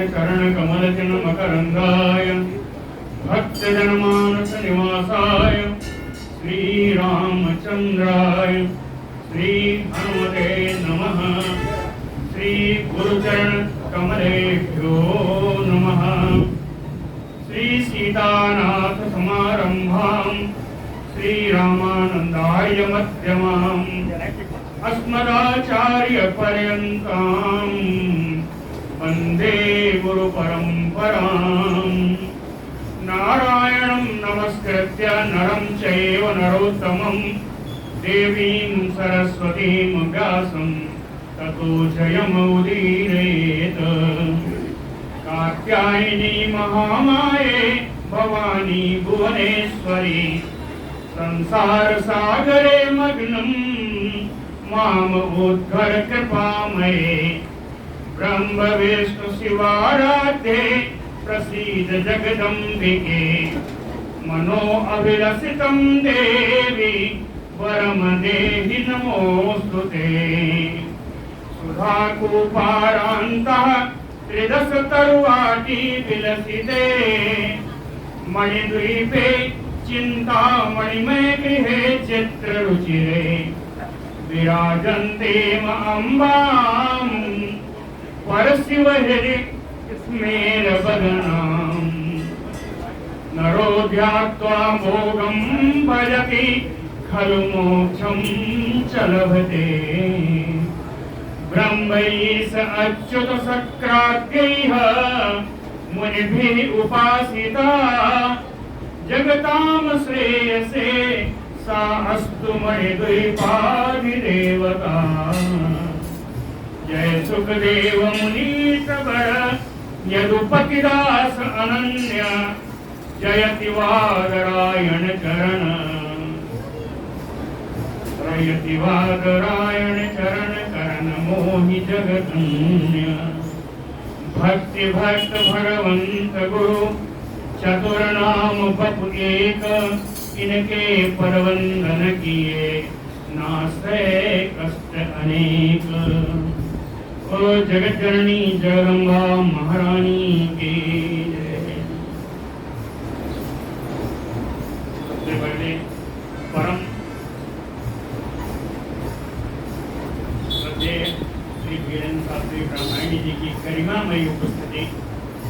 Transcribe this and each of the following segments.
चरण कमल मकरंदाय भक्तजनमानस निवासाय श्री रामचंद्राय श्री हनुमते नमः। श्री गुरुचरण कमलेभ्यो नमः। श्री सीतानाथ समारंभां श्री रामानंदाय मध्यमाम् अस्मदाचार्य पर्यन्तां वंदे गुरु परंपरां। नारायणं नमस्कृत्य नरं चैव नरोत्तमं देवीं सरस्वतीं व्यासं ततो जयमुदीरयेत्। कात्यायनी महामाये भवानी भुवनेश्वरी संसार सागरे मग्नं माम उद्धर कृपामये। ब्रह्म विष्णु शिवाराध्ये प्रसीद जगदम्बिके। मनो अभिलषितं देवी वरम देहि नमोस्तुते। सुधाकूपारान्तः त्रिदश तरुवाटी विलसिते। मणिद्वीपे चिन्तामणिमय गृहे चित्ररुचिरे विराजन्ते अम्बां परशिवहृदि स्मेरवदनां। नरो ध्यात्वा भोगं भजति खलु मोक्षं च लभते। ब्रह्मैष अच्युत शक्राद्यैः मुनिभिः उपासिता। जगतां श्रेयसे सा अस्तु मणिद्वीपाधिदेवता। जय सुखदेव मुनीश्वर यदुपतिदास अनन्य। जयति वादरायण चरण रयति वादरायण चरण करण मोहि जगधन्य। भक्ति भक्त भगवंत गुरु चतुर नाम बपु एक। इनके परवंदन किए नाशे कष्ट अनेक। बोलो जगत जननी जगदम्बा महारानी की जय। सबसे पहले परम श्रद्धेय श्री वीरेंद्र शास्त्री ब्रह्मणी जी की गरिमामयी उपस्थिति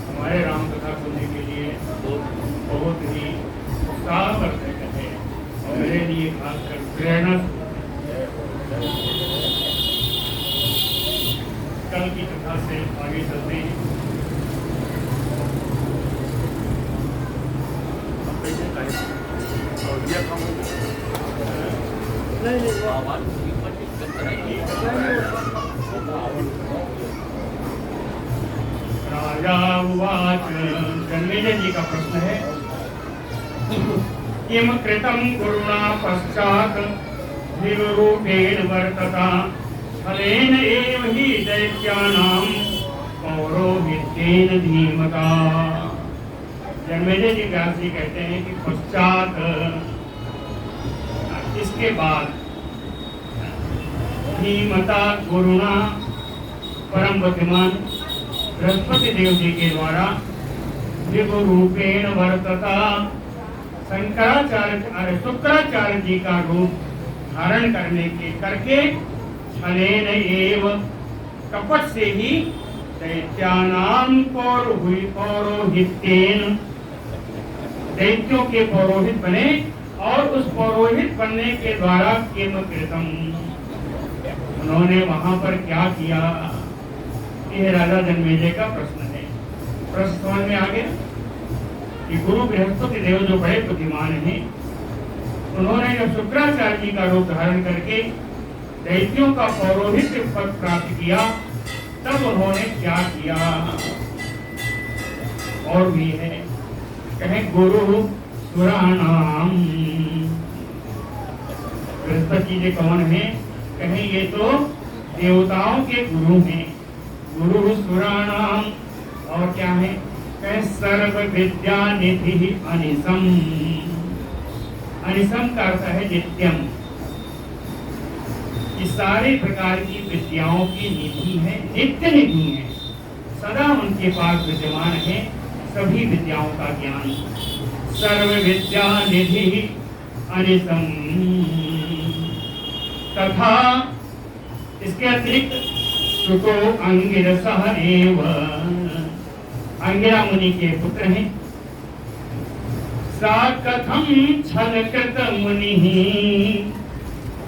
हमारे राम कथा सुनने के लिए बहुत ही उत्साहवर्धक है और मेरे लिए खासकर प्रेरणा। कल की कथा से आगे चलते हैं। राजा उवाच, जन्मेजय जी का प्रश्न है, किम कृतं गुरुणा पश्चात् भीमरूपेण वर्तता। फलेन एव हि दैत्यानां पौरोहित्येन धीमता। जन्मेजय जी व्यास जी कहते हैं कि पश्चात इसके बाद धीमता गुरुणा परम बुद्धिमान बृहस्पति देव जी के द्वारा विभुरूपेण वर्तता। शंकराचार्य शुक्राचार्य जी का रूप धारण करके छलेन एव कपट से ही दैत्यानां पौरोहित्येन दैत्यों के पौरोहित बने। और उस पौरोहित बनने के द्वारा किम कृतम, उन्होंने वहां पर क्या किया। यह राजा जन्मेजय का प्रश्न है। प्रश्न समझ में आ गया कि गुरु बृहस्पति देव जो बड़े बुद्धिमान हैं, उन्होंने जब शुक्राचार्य जी का रूप धारण करके दैत्यों का पौरोहित्य पद प्राप्त किया, तब उन्होंने क्या किया। और भी है, कहे गुरु सुराणाम। बृहस्पति जी कौन है? कहे ये तो देवताओं के गुरु हैं। गुरु सुराणाम और क्या है? कहे सर्व विद्या निधि अनिसम। अनिसम का अर्थ है नित्यम। सारे प्रकार की विद्याओं की निधि है, नित्य निधि है। सदा उनके पास विद्यमान है सभी विद्याओं का ज्ञान। सर्व विद्या निधि अनितम तथा इसके अतिरिक्त सुतो अंगिरसः एव, अंगिरा मुनि के पुत्र हैं। सा कथम छलकृत मुनि,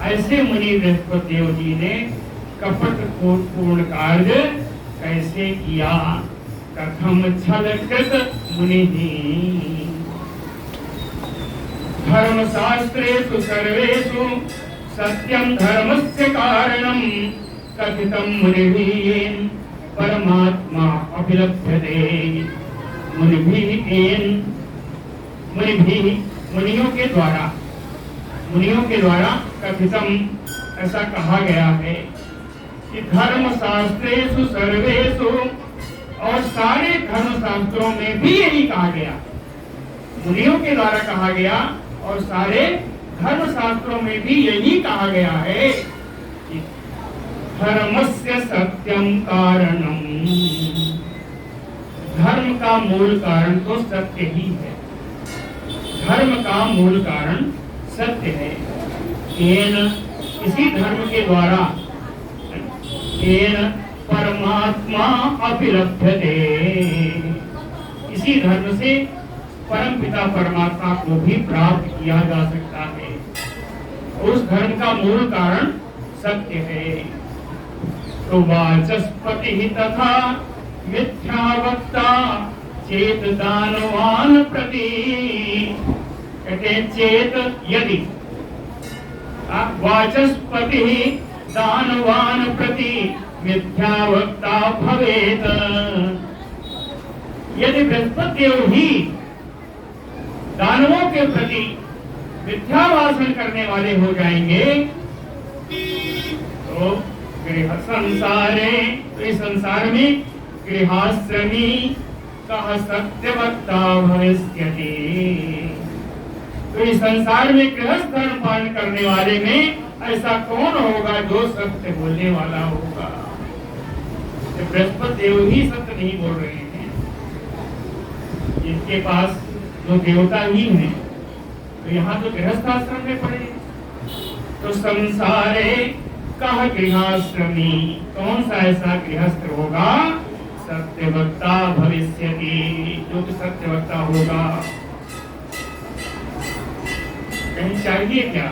ऐसे मुनि बृहस्पति देव जी ने कपट पूर्ण कार्य कैसे किया। कथम छलकृत मुनि, धर्मशास्त्रेषु सर्वेषु सत्यं धर्मस्य कारणं कथितं मुनिभिः परमात्मा अभिलभ्यते। मुनियों के द्वारा कथितम ऐसा कहा गया है कि धर्मशास्त्रेषु सर्वेषु, और सारे धर्मशास्त्रों में भी यही कहा गया, मुनियों के द्वारा कहा गया और सारे धर्मशास्त्रों में भी यही कहा गया है कि धर्मस्य सत्यम कारणम, धर्म का मूल कारण तो सत्य ही है। धर्म का मूल कारण सत्य है। इसी धर्म के द्वारा परमात्मा अभिलभ्यते, इसी धर्म से परम पिता परमात्मा को भी प्राप्त किया जा सकता है। उस धर्म का मूल कारण सत्य है। तो वाचस्पति तथा मिथ्यावक्ता चेत दानवान प्रति, कहते चेत यदि वाचस्पति दानवान प्रति मिथ्यावक्ता भवेत, यदि बृहस्पति देव ही दानवों के प्रति मिथ्या भाषण करने वाले हो जाएंगे तो गृह संसारे, तो इस संसार में गृहाश्रमी कह सत्यवक्ता भविष्यति, तो इस संसार में गृहस्थ धर्म पालन करने वाले में ऐसा कौन होगा जो सत्य बोलने वाला होगा। बृहस्पति देव ही सत्य नहीं बोल रहे हैं, इनके पास जो देवता ही हैं, तो यहाँ तो गृहस्थ आश्रम में पड़े। तो संसारे कह गृहाश्रमी, कौन सा ऐसा गृहस्थ होगा सत्यवक्ता भविष्यति, जो कि सत्यवक्ता होगा। कहीं चाहिए क्या?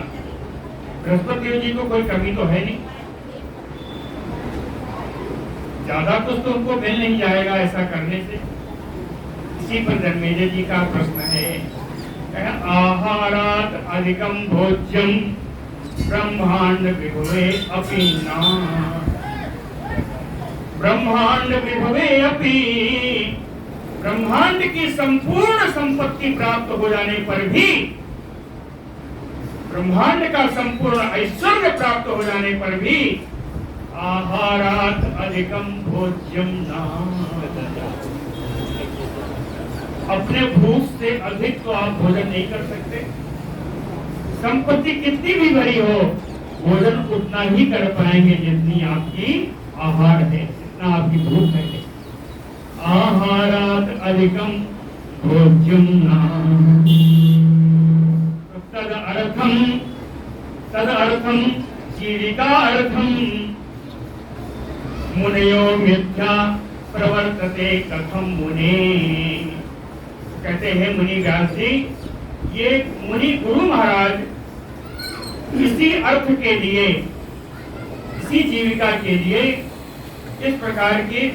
बृहस्पति देव जी को कोई कमी तो है नहीं, ज्यादा कुछ तो उनको मिल नहीं जाएगा ऐसा करने से। इसी पर जन्मेजय जी का प्रश्न है, आहारात अधिकम भोज्यम ब्रह्मांड विभवे अपि न, ब्रह्मांड विभवे अपि, ब्रह्मांड की संपूर्ण संपत्ति प्राप्त हो जाने पर भी, ब्रह्मांड का संपूर्ण ऐश्वर्य प्राप्त हो जाने पर भी आहारात अधिकम भोज्यम न, अपने भूख से अधिक तो आप भोजन नहीं कर सकते। संपत्ति कितनी भी बड़ी हो, भोजन उतना ही कर पाएंगे जितनी आपकी आहार है, जितना आपकी भूख है। आहारात अधिकम भोज्यम न, तद अर्थम जीविका अर्थम मुनयो मिथ्या प्रवर्तते कथम मुने, कहते हैं मुनि व्यास जी, ये मुनि गुरु महाराज इसी अर्थ के लिए, इसी जीविका के लिए इस प्रकार के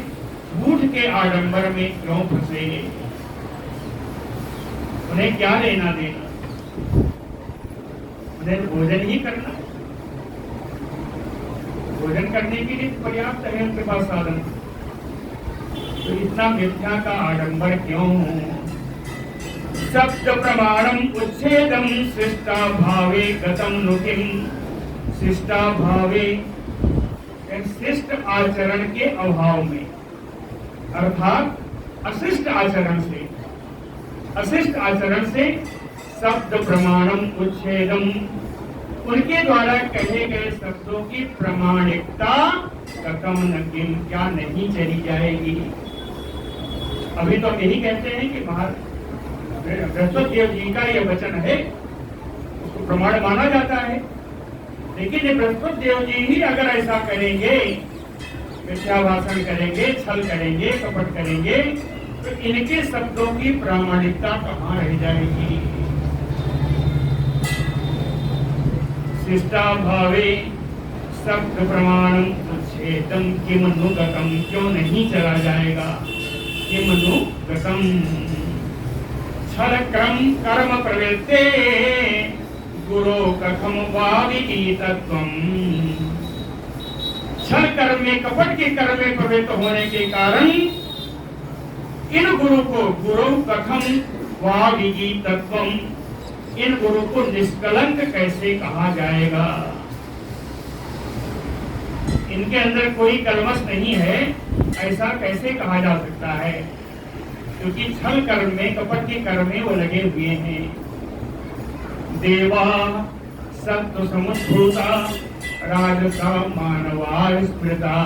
झूठ के आडंबर में क्यों फंसे? उन्हें क्या लेना देना, उन्हें भोजन ही करना, भोजन करने के लिए पर्याप्त है उनके पास साधन, तो इतना मिथ्या का आडंबर क्यों? शब्द प्रमाणम उच्छेदम शिष्टा भावे गतम नुकिम, शिष्टा भावे शिष्ट आचरण के अभाव में, अर्थात अशिष्ट आचरण से, अशिष्ट आचरण से शब्द प्रमाणम उच्छेदम, उनके द्वारा कहे गए शब्दों की प्रमाणिकता कथम न किम, क्या नहीं चली जाएगी। अभी तो यही कहते हैं कि बृहस्पति देव जी का यह वचन है, उसको प्रमाण माना जाता है। लेकिन ये बृहस्पति देव जी ही अगर ऐसा करेंगे, मिथ्या भाषण करेंगे, छल करेंगे, कपट करेंगे, तो इनके शब्दों की प्रामाणिकता कहाँ रह जाएगी। शिष्टा भावे शब्द प्रमाणम उच्छेदम किमनुगतम, क्यों नहीं चला जाएगा। किमनुगतम छल क्रम कर्म प्रवृत्ते गुरु कथम वाविगीतत्वम। छल कर्म में, कपट के कर्म में प्रवृत्त होने के कारण इन गुरु को गुरु कथम वाविगीतत्वम, इन गुरु को निष्कलंक कैसे कहा जाएगा। इनके अंदर कोई कलमश नहीं है, ऐसा कैसे कहा जा सकता है, क्योंकि छल कर्म में, कपट के कर्म में वो लगे हुए हैं। देवा सत्व समुद्भूता राजसा मानवा स्मृता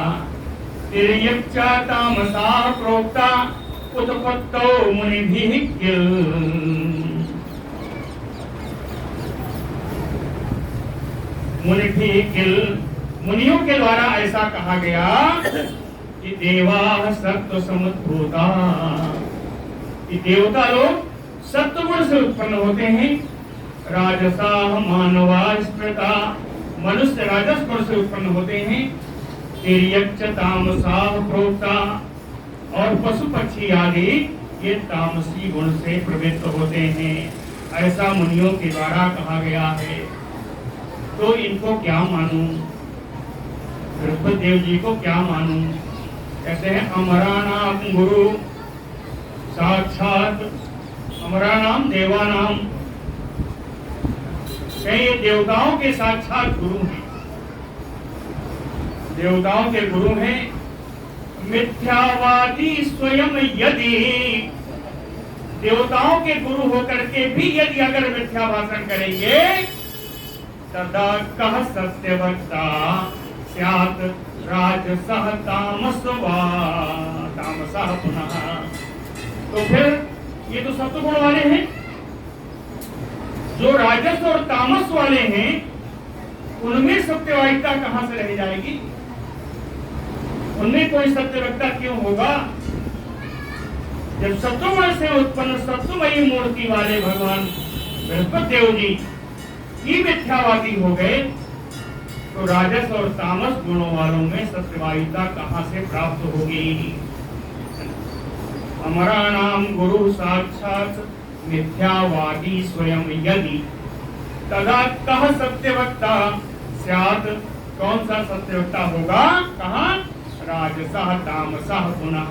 तिर्यक्चा तामसा प्रोक्ता उत्पत्तौ मुनिभिः किल। मुनिभिः किल, मुनियों के द्वारा ऐसा कहा गया कि देवा सत्व समुद्भूता, कि देवता लोग सत्व गुण से उत्पन्न होते हैं। राजसा मानवा स्मृता, मनुष्य राजस गुण से उत्पन्न होते हैं। तिर्यक्च तामसा प्रोक्ता, और पशु पक्षी आदि ये तामसी गुण से प्रवृत्त होते हैं, ऐसा मुनियों के द्वारा कहा गया है। तो इनको क्या मानूं, बृहस्पति देव जी को क्या मानूं। कहते हैं अमरा नाम गुरु साक्षात, अमरा नाम देवानाम, कई देवताओं के साक्षात गुरु हैं, देवताओं के गुरु हैं। मिथ्यावादी स्वयं यदि, देवताओं के गुरु होकर के भी यदि अगर मिथ्या भाषण करेंगे, तदा कह सत्यवक्ता स्यात् राजसः तामसवा तामसः पुनः। तो फिर ये तो सत्व गुण वाले हैं, जो राजस और तामस वाले हैं उनमें सत्यवादिता कहां से रह जाएगी, उनमें कोई सत्यवक्ता क्यों होगा। जब सत्वगुण से उत्पन्न सत्वमयी मूर्ति वाले भगवान बृहस्पति देव जी ही मिथ्यावादी हो गए, तो राजस और तामस गुणों वालों में सत्यवादिता कहां से प्राप्त होगी। हमारा नाम गुरु साक्षात मिथ्यावादी स्वयं यदि, तदा कह सत्यवक्ता स्यात्, कौन सा सत्यवक्ता होगा, कहां, राजसः तामसः पुनः,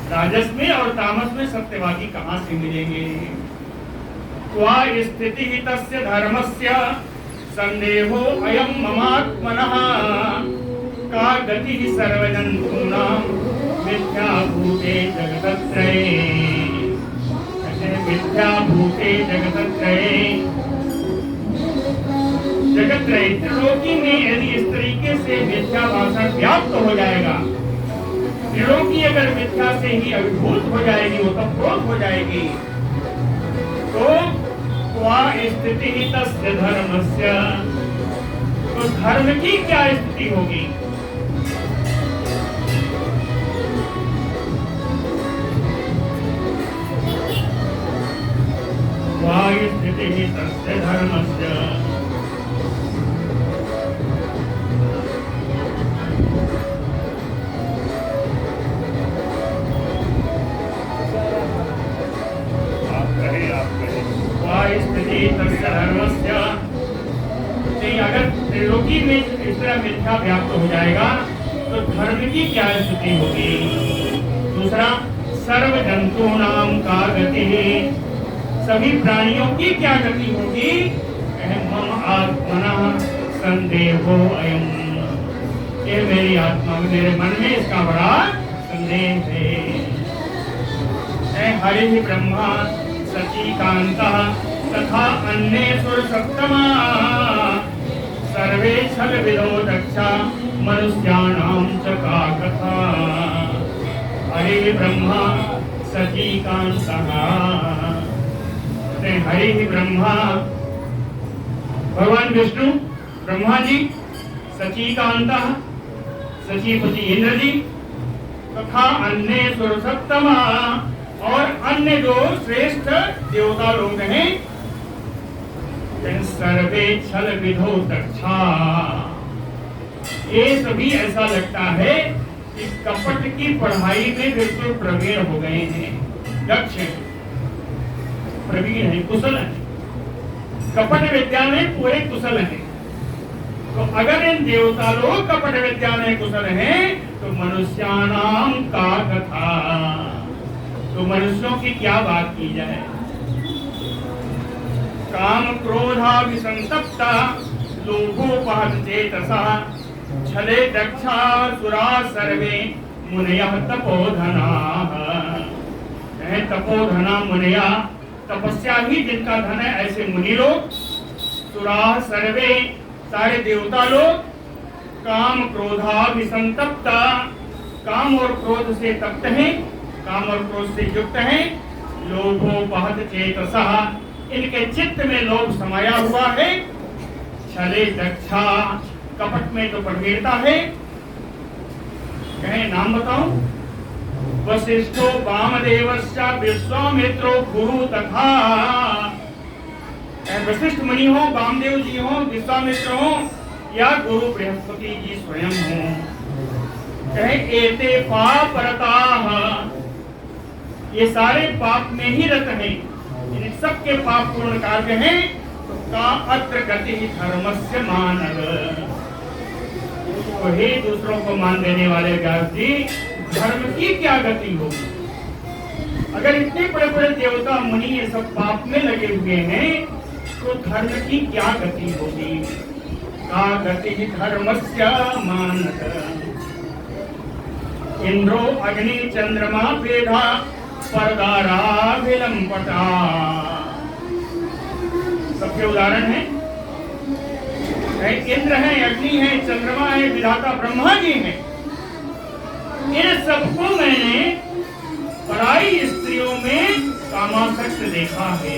राजस में और तामस में सत्यवादी कहां से मिलेंगे। क्वा स्थिति तस्य धर्मस्य संदेहो अयं ममात्मनः, का गति सर्वजन्तूनां मिथ्याभूते जगतत्रये, मिथ्याभूते जगतत्रये, जगतत्रये त्रिलोकी में यदि इस तरीके से मिथ्या भाषण व्याप्त हो जाएगा, त्रिलोकी अगर मिथ्या से ही अभिभूत हो जाएगी, वो तत्प्रोत हो जाएगी, तो क्वा स्थिति तस्य धर्मस्य, तो धर्म की क्या स्थिति होगी। क्वा स्थिति तस्य धर्मस्य, अगर त्रिलोकी में इस तरह मिथ्या व्याप्त हो जाएगा तो धर्म की क्या स्थिति होगी। दूसरा, सर्व जंतूनाम का गति, सभी प्राणियों की क्या गति होगी। मम आत्मना संदेहो अयम, ये मेरी आत्मा, मेरे मन में इसका बड़ा संदेह है। हरि ब्रह्मा सचिकांता तथा अन्ये सुरसप्तमा, सर्वे छल विदो दक्षा मनुष्याणां च का कथा। हरि ब्रह्मा सचीकांतः। हरि ब्रह्मा भगवान विष्णु, ब्रह्मा जी, सचीकांतः सचीपति इंद्र जी, तथा अन्य सुरसप्तमा और अन्य जो श्रेष्ठ देवता लोग हैं, सर्वे छल विधो दक्षा। ये सभी ऐसा लगता है कि कपट की पढ़ाई में बिल्कुल प्रवीण हो गए हैं, दक्ष प्रवीण है, कुशल है, कपट विद्या में पूरे कुशल हैं। तो अगर इन देवता लोग कपट विद्या में कुशल हैं, तो मनुष्यानाम का कथा, तो मनुष्यों की क्या बात की जाए। काम क्रोधा विसंतप्ता लोभोपहत चेतसा छले दक्षा सुरा सर्वे मुनयः तपोधनाः। तपोधना मुनया, तपस्या ही जिनका धन है, ऐसे मुनि लोग, सुरा सर्वे सारे देवता लोग, काम क्रोधा विसंतप्ता, काम और क्रोध से तप्त हैं, काम और क्रोध से युक्त हैं, लोभोपहत चेतसा, इनके चित्त में लोभ समाया हुआ है, छले दक्षा, कपट में तो प्रवीणता है। कहें नाम बताओ, वशिष्ठो वामदेवस्य विश्वामित्रो गुरु तथा। वशिष्ठ मुनि हो, वामदेव जी हो, विश्वामित्र हो, या गुरु बृहस्पति जी स्वयं हो। कहे एते पाप रताः, ये सारे पाप में ही रत हैं, इन सबके पाप पूर्ण कार्य हैं। तो का अत्र गति धर्मस्य मानव, तो हे दूसरों को मान देने वाले व्यास जी, धर्म की क्या गति होगी। अगर इतने बड़े बड़े देवता मुनि ये सब पाप में लगे हुए हैं, तो धर्म की क्या गति होगी। का गति धर्मस्य मानव, इंद्रो अग्नि चंद्रमा वेदा परदारा विलंबटा। सबके उदाहरण है, इंद्र है, अग्नि है, चंद्रमा है, विधाता ब्रह्मा जी हैं। इन सबको मैंने पराई स्त्रियों में कामासक्त देखा है।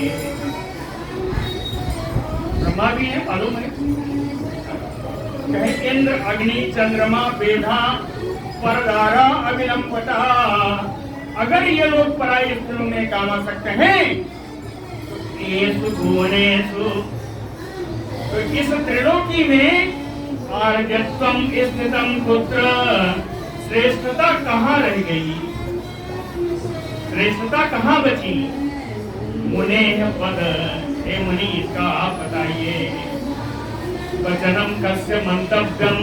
ब्रह्मा भी है, मालूम है। कहे इंद्र अग्नि चंद्रमा वेदा परदारा अविलंबटा, अगर ये लोग पराई स्त्रियों में कामासक्त हैं, तो येषु भुवनेषु, तो इस त्रिलोकी में आर्यत्वम स्थितम पुत्र, श्रेष्ठता कहाँ रह गई, श्रेष्ठता कहाँ बची। मुने पद, हे मुनि इसका आप बताइए। वचनम कस्य मंतव्यम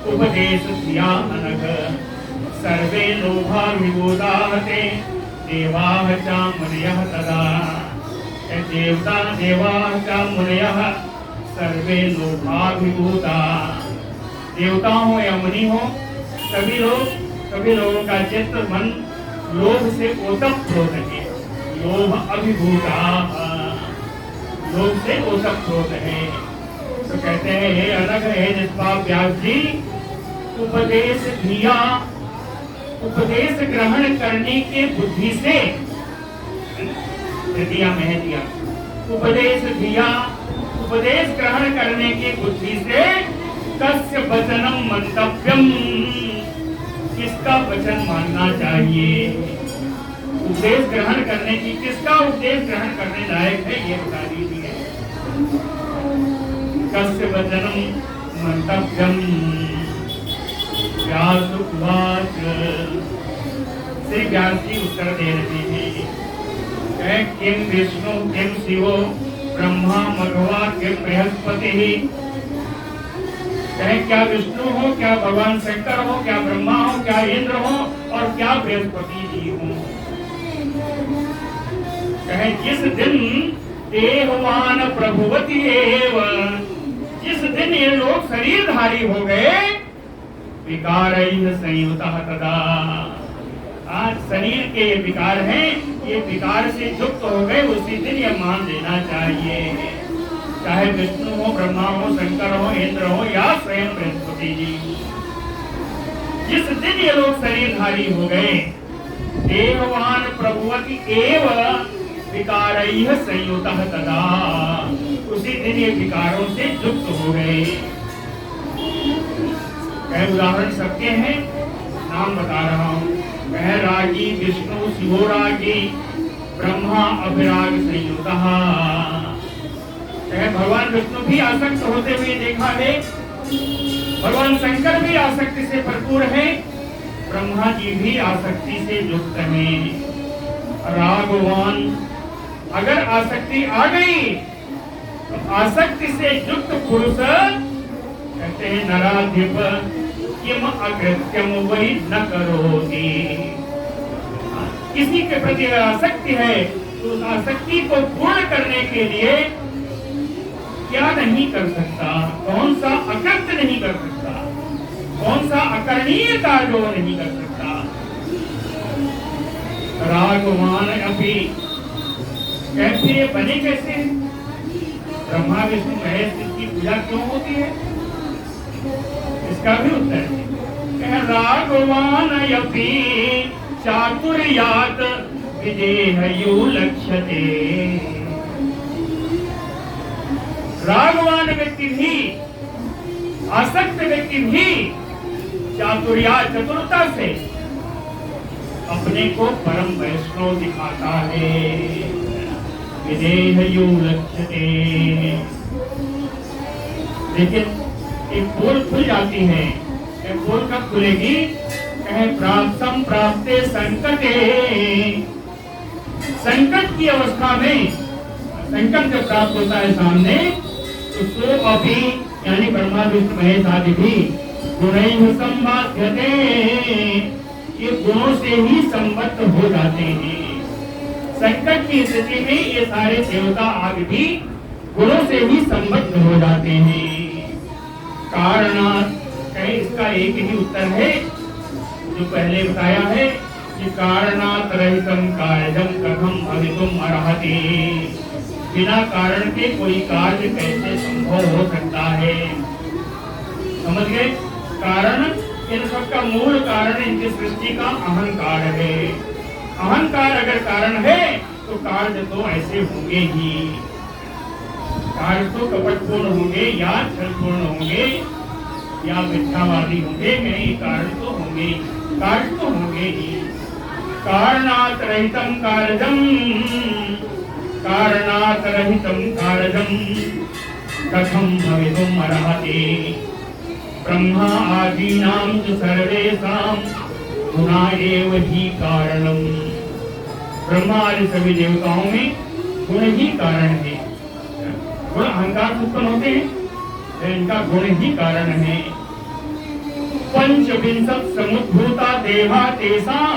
उपदेश दिया अनघ, सर्वे लोभा विबोधाते देवाः च मुनयः तदा। देवता देवाः च मुनयः सर्वे लोभा विबोधा, देवता हो या मुनि हो, सभी लोगों का चित्त मन लोभ से ओतप्रोत है। लोभ अभिभूता, लोभ से ओतप्रोत है। तो कहते हैं हे अलग है निष्पाप व्यास जी, उपदेश दिया, उपदेश ग्रहण करने के बुद्धि से, दिया मैं दिया, उपदेश दिया, उपदेश ग्रहण करने की बुद्धि से, कस्य वचनम मंतव्यम, किसका वचन मानना चाहिए। उपदेश ग्रहण करने की, किसका उपदेश ग्रहण करने लायक है, ये बता दीजिए। कस्य वचनम मंतव्यम। व्यास उवाच, श्री व्यास जी उत्तर दे रहे हैं, किम विष्णु किम शिवो ब्रह्मा मघवा किम बृहस्पति। कहे क्या विष्णु हो, क्या भगवान शंकर हो, क्या ब्रह्मा हो, क्या इंद्र हो, और क्या बृहस्पति जी हो। कहे जिस दिन देहवान प्रभुवती एव, जिस दिन ये लोग शरीरधारी हो गए, विकारैः संयुतः तदा, आज शरीर के ये विकार हैं, ये विकार से युक्त हो गए, उसी दिन ये मान लेना चाहिए। चाहे विष्णु हो, ब्रह्मा हो, शंकर हो, इंद्र हो, या स्वयं बृहस्पति जी। जिस दिन ये लोग शरीरधारी हो गए, देहवान प्रभुवति एव विकारैः संयुतः तदा, उसी दिन ये विकारों से युक्त हो गए। कई उदाहरण सबके हैं, नाम बता रहा हूँ। कह रागी विष्णु शिवो रागी ब्रह्मा अभिराग संयुतः। कह भगवान विष्णु भी आसक्त होते हुए देखा है, भगवान शंकर भी आसक्ति से भरपूर है, ब्रह्मा जी भी आसक्ति से युक्त हैं। रागवान, अगर आसक्ति आ गई तो आसक्ति से युक्त पुरुष कहते हैं नराधिप किम अकृत्यम वही न करोति। किसी के प्रति अगर आसक्ति है तो उस आसक्ति को पूर्ण करने के लिए क्या नहीं कर सकता, कौन सा अकृत्य नहीं कर सकता, कौन सा अकरणीय कार्य वो नहीं कर सकता। रागवान अभी कैसे बने, कैसे ब्रह्मा विष्णु महेश की पूजा क्यों होती है, इसका भी उत्तर है। रागवान अपि चातुर्यात विदेहयो लक्ष्यते। रागवान व्यक्ति भी, आसक्त व्यक्ति भी चातुर्यात चतुरता से अपने को परम वैष्णव दिखाता है। विदेहयो लक्ष्यते। लेकिन एक पोल खुल जाती है, एक पोल कब खुलेगी? प्राप्तम प्राप्ते संकटे। संकट की अवस्था में, संकट जब प्राप्त होता है सामने, तो सो अभी यानी ब्रह्मा विष्णु महेश आदि भी गुणैः संबाध्यते, ये गुणों से ही संबद्ध हो जाते हैं। संकट की स्थिति में ये सारे देवता आदि भी गुणों से ही संबद्ध हो जाते हैं। कारणात्, इसका एक ही उत्तर है जो पहले बताया है कि कारणात् रहितं कार्यं कथं भवितुम् अर्हति। बिना कारण के कोई कार्य कैसे संभव हो सकता है? समझ गए? कारण, इन सबका मूल कारण इनकी सृष्टि का अहंकार है। अहंकार अगर कारण है तो कार्य तो ऐसे होंगे ही, कार्य तो कपटपूर्ण होंगे या छलपूर्ण होंगे या मिथ्यावादी होंगे, नहीं कारण तो होंगे, कार्य तो होंगे ही। कारणात् रहितं कार्यं, कारणात् रहितं कार्यं कथं भवितुम् अर्हति। ब्रह्मा आदीनां च सर्वेषां गुणा एव ही कारणम्। ब्रह्मा आदि सभी देवताओं में गुण ही कारण है। गुण अहंकार उत्पन्न होते हैं, इनका गुण ही कारण है। पंचविंशत समुद्भूता देहा तेषां,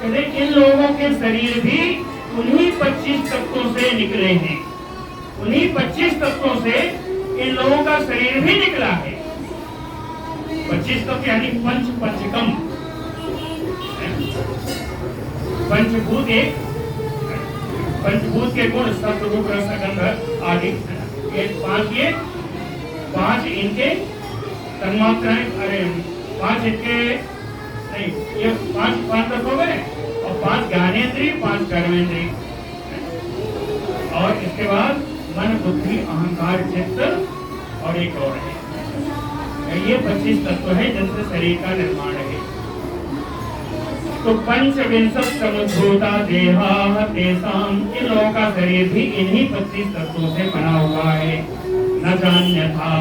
इन लोगों के शरीर भी उन्हीं 25 तत्वों से निकले हैं। उन्हीं 25 तत्वों से इन लोगों का शरीर भी निकला है। 25 तत्व यानी पंचकम, पंचभूत, एक पंचभूत के गुण सत्व रूप रस गंध आदि, ये 5 इनके तन्मात्राएं, अरे 5 इनके नहीं, ये 5 तत्व हो गए और 5 ज्ञानेंद्रिय, 5 कर्मेंद्रिय, और इसके बाद मन बुद्धि अहंकार चित्त और एक और है। ये 25 तत्व है जिनसे शरीर का निर्माण है। तो पंचविंशत समुद्भूता देहा तेषां, इन लोगों का शरीर भी इन्हीं 25 तत्वों से बना हुआ है। न जान्यथा,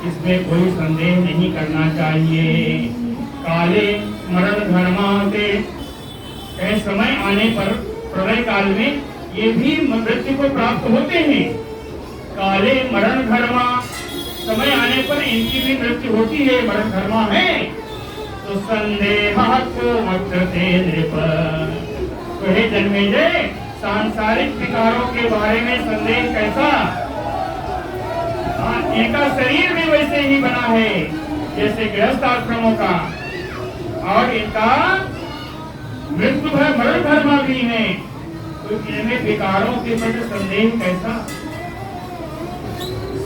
इसमें कोई संदेह नहीं करना चाहिए। काले मरण धर्माते, समय आने पर प्रलय काल में ये भी मृत्यु को प्राप्त होते हैं। काले मरण धर्मा, समय आने पर इनकी भी मृत्यु होती है, मरण धर्मा है। तो संदेह को वक्तते नृप, तो हे जन्मेजय, सांसारिक विकारों के बारे में संदेह कैसा? इनका शरीर भी वैसे ही बना है जैसे गृहस्थ आश्रमों का, और इनका मृत्यु है, मरण धर्मा भी है, तो इनमें विकारों के प्रति संदेह कैसा?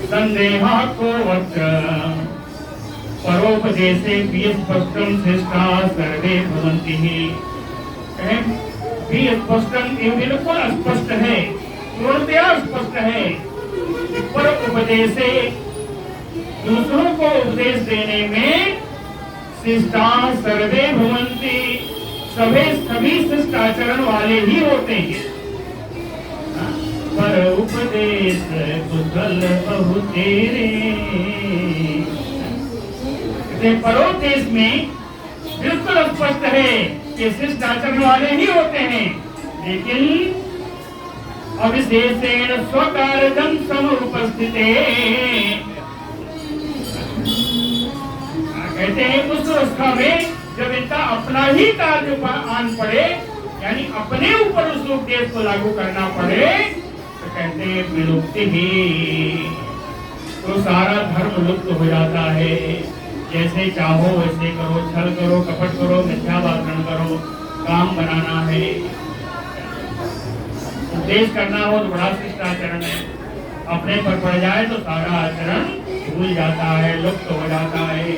संदेहा को वक्त्र परोपदेशे प्रियस्पष्टम श्रेष्ठा सर्वे भवन्ति। भी स्पष्टम, ये बिल्कुल स्पष्ट है, पूर्णतया स्पष्ट है। पर उपदेशे, दूसरों को उपदेश देने में शिष्टा सर्वे भवन्ति, सभी शिष्ट आचरण वाले ही होते हैं। पर उपदेश कुशल बहु तेरे, परोपदेश में बिल्कुल स्पष्ट है कि शिष्ट आचरण वाले ही होते हैं, लेकिन अविशेषेण स्वकार्यम समुपस्थिते, कहते हैं उस अवस्था में जब इनका अपना ही कार्य आन पड़े, यानी अपने ऊपर उस उपदेश को लागू करना पड़े, तो कहते हैं विलुप्ति ही, तो सारा धर्म लुप्त हो जाता है। जैसे चाहो वैसे करो, छल करो, कपट करो, मिथ्याभाषण करो, काम बनाना है, उपदेश करना हो तो बड़ा शिष्टाचरण है, अपने पर पड़ जाए तो सारा आचरण भूल जाता है, लुप्त हो जाता है।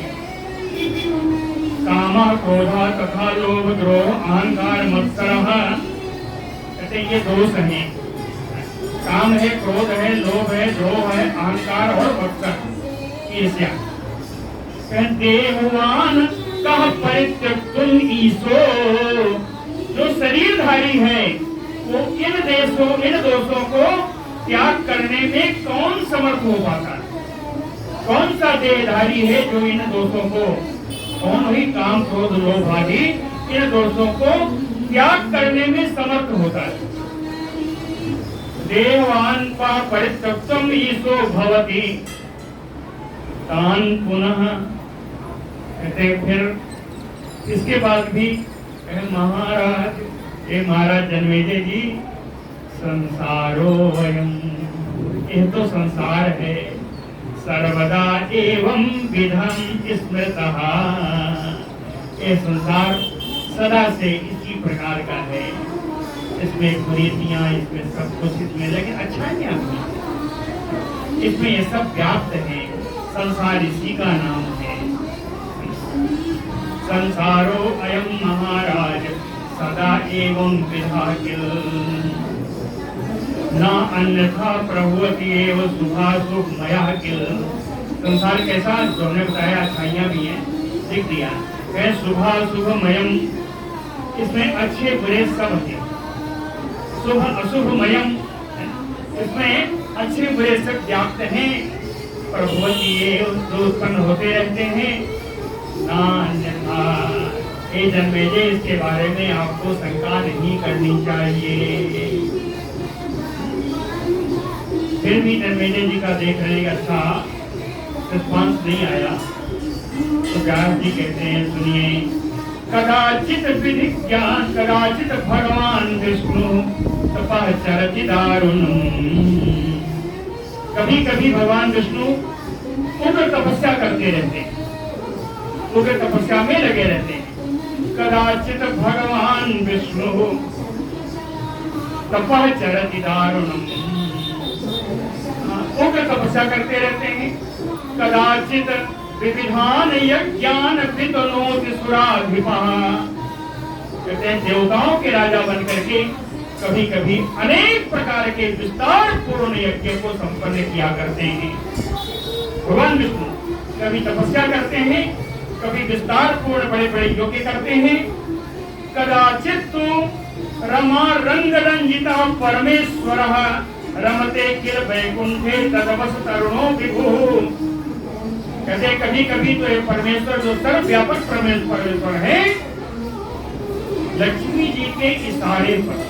कामा क्रोधा तथा लोभ द्रोह अहंकार मत्सरः, कहते ये दोष हैं, काम है, क्रोध है, लोभ है, द्रोह है, अहंकार और मत्सर, ईर्ष्या। देहवान कह परित्यक्तुम ईशो, जो शरीरधारी है वो इन दोषों को त्याग करने में कौन समर्थ हो पाता है? कौन सा देहधारी है जो इन दोषों को, कौन हुई काम क्रोध लोभ आदि इन दोषों को त्याग करने में समर्थ होता है? देहवान का परित्यक्तम ईशो भवति तान पुनः, कहते फिर इसके बाद भी महाराज, ये महाराज जन्मेजय जी, संसारो वयम, ये तो संसार है, सर्वदा एवं विधम स्मृतः, ये संसार सदा से इसी प्रकार का है, इसमें कुरीतियां, इसमें सब कुछ, इसमें लेकिन अच्छाइयां भी, इसमें ये सब व्याप्त है, संसार इसी का नाम है। संसारो अयम महाराज सदा एवं विधा किल, न अन्यथा प्रभुवती एव शुभाशुभ मया किल। संसार कैसा, जो हमने बताया अच्छाइयां भी हैं, लिख दिया है, शुभाशुभ मयम, इसमें अच्छे बुरे सब हैं, शुभ अशुभ मयम, इसमें अच्छे बुरे सब व्याप्त हैं, प्रभुवती एव, जो उत्पन्न होते रहते हैं, ना अन्यथा, हे जन्मेजय, इसके बारे में आपको शंका नहीं करनी चाहिए। फिर भी जन्मेजय जी का देख रहे हैं अच्छा रिस्पॉन्स नहीं आया, तो व्यास जी कहते हैं सुनिए, कदाचित विधि ज्ञान, कदाचित भगवान विष्णु तपः चरति दारुणम्, कभी कभी भगवान विष्णु उग्र तपस्या करते रहते हैं, उग्र तपस्या में लगे रहते हैं। कदाचित भगवान विष्णु तपः चरति दारुणम्, उग्र तपस्या करते रहते हैं। कदाचित विविधान यज्ञान वितनोति सुराधिपः, कहते हैं देवताओं के राजा बनकर के कभी कभी अनेक प्रकार के विस्तार पूर्ण यज्ञ को संपन्न किया करते हैं। भगवान विष्णु कभी तपस्या करते हैं, कभी विस्तार पूर्ण बड़े बड़े यज्ञ करते हैं। कदाचित तो रमा रंग रंजिता परमेश्वरः रमते किल वैकुंठे तदवस तरुणो विभु, कहते कभी कभी तो ये परमेश्वर जो सर्वव्यापक परमेश्वर है, लक्ष्मी जी के इशारे पर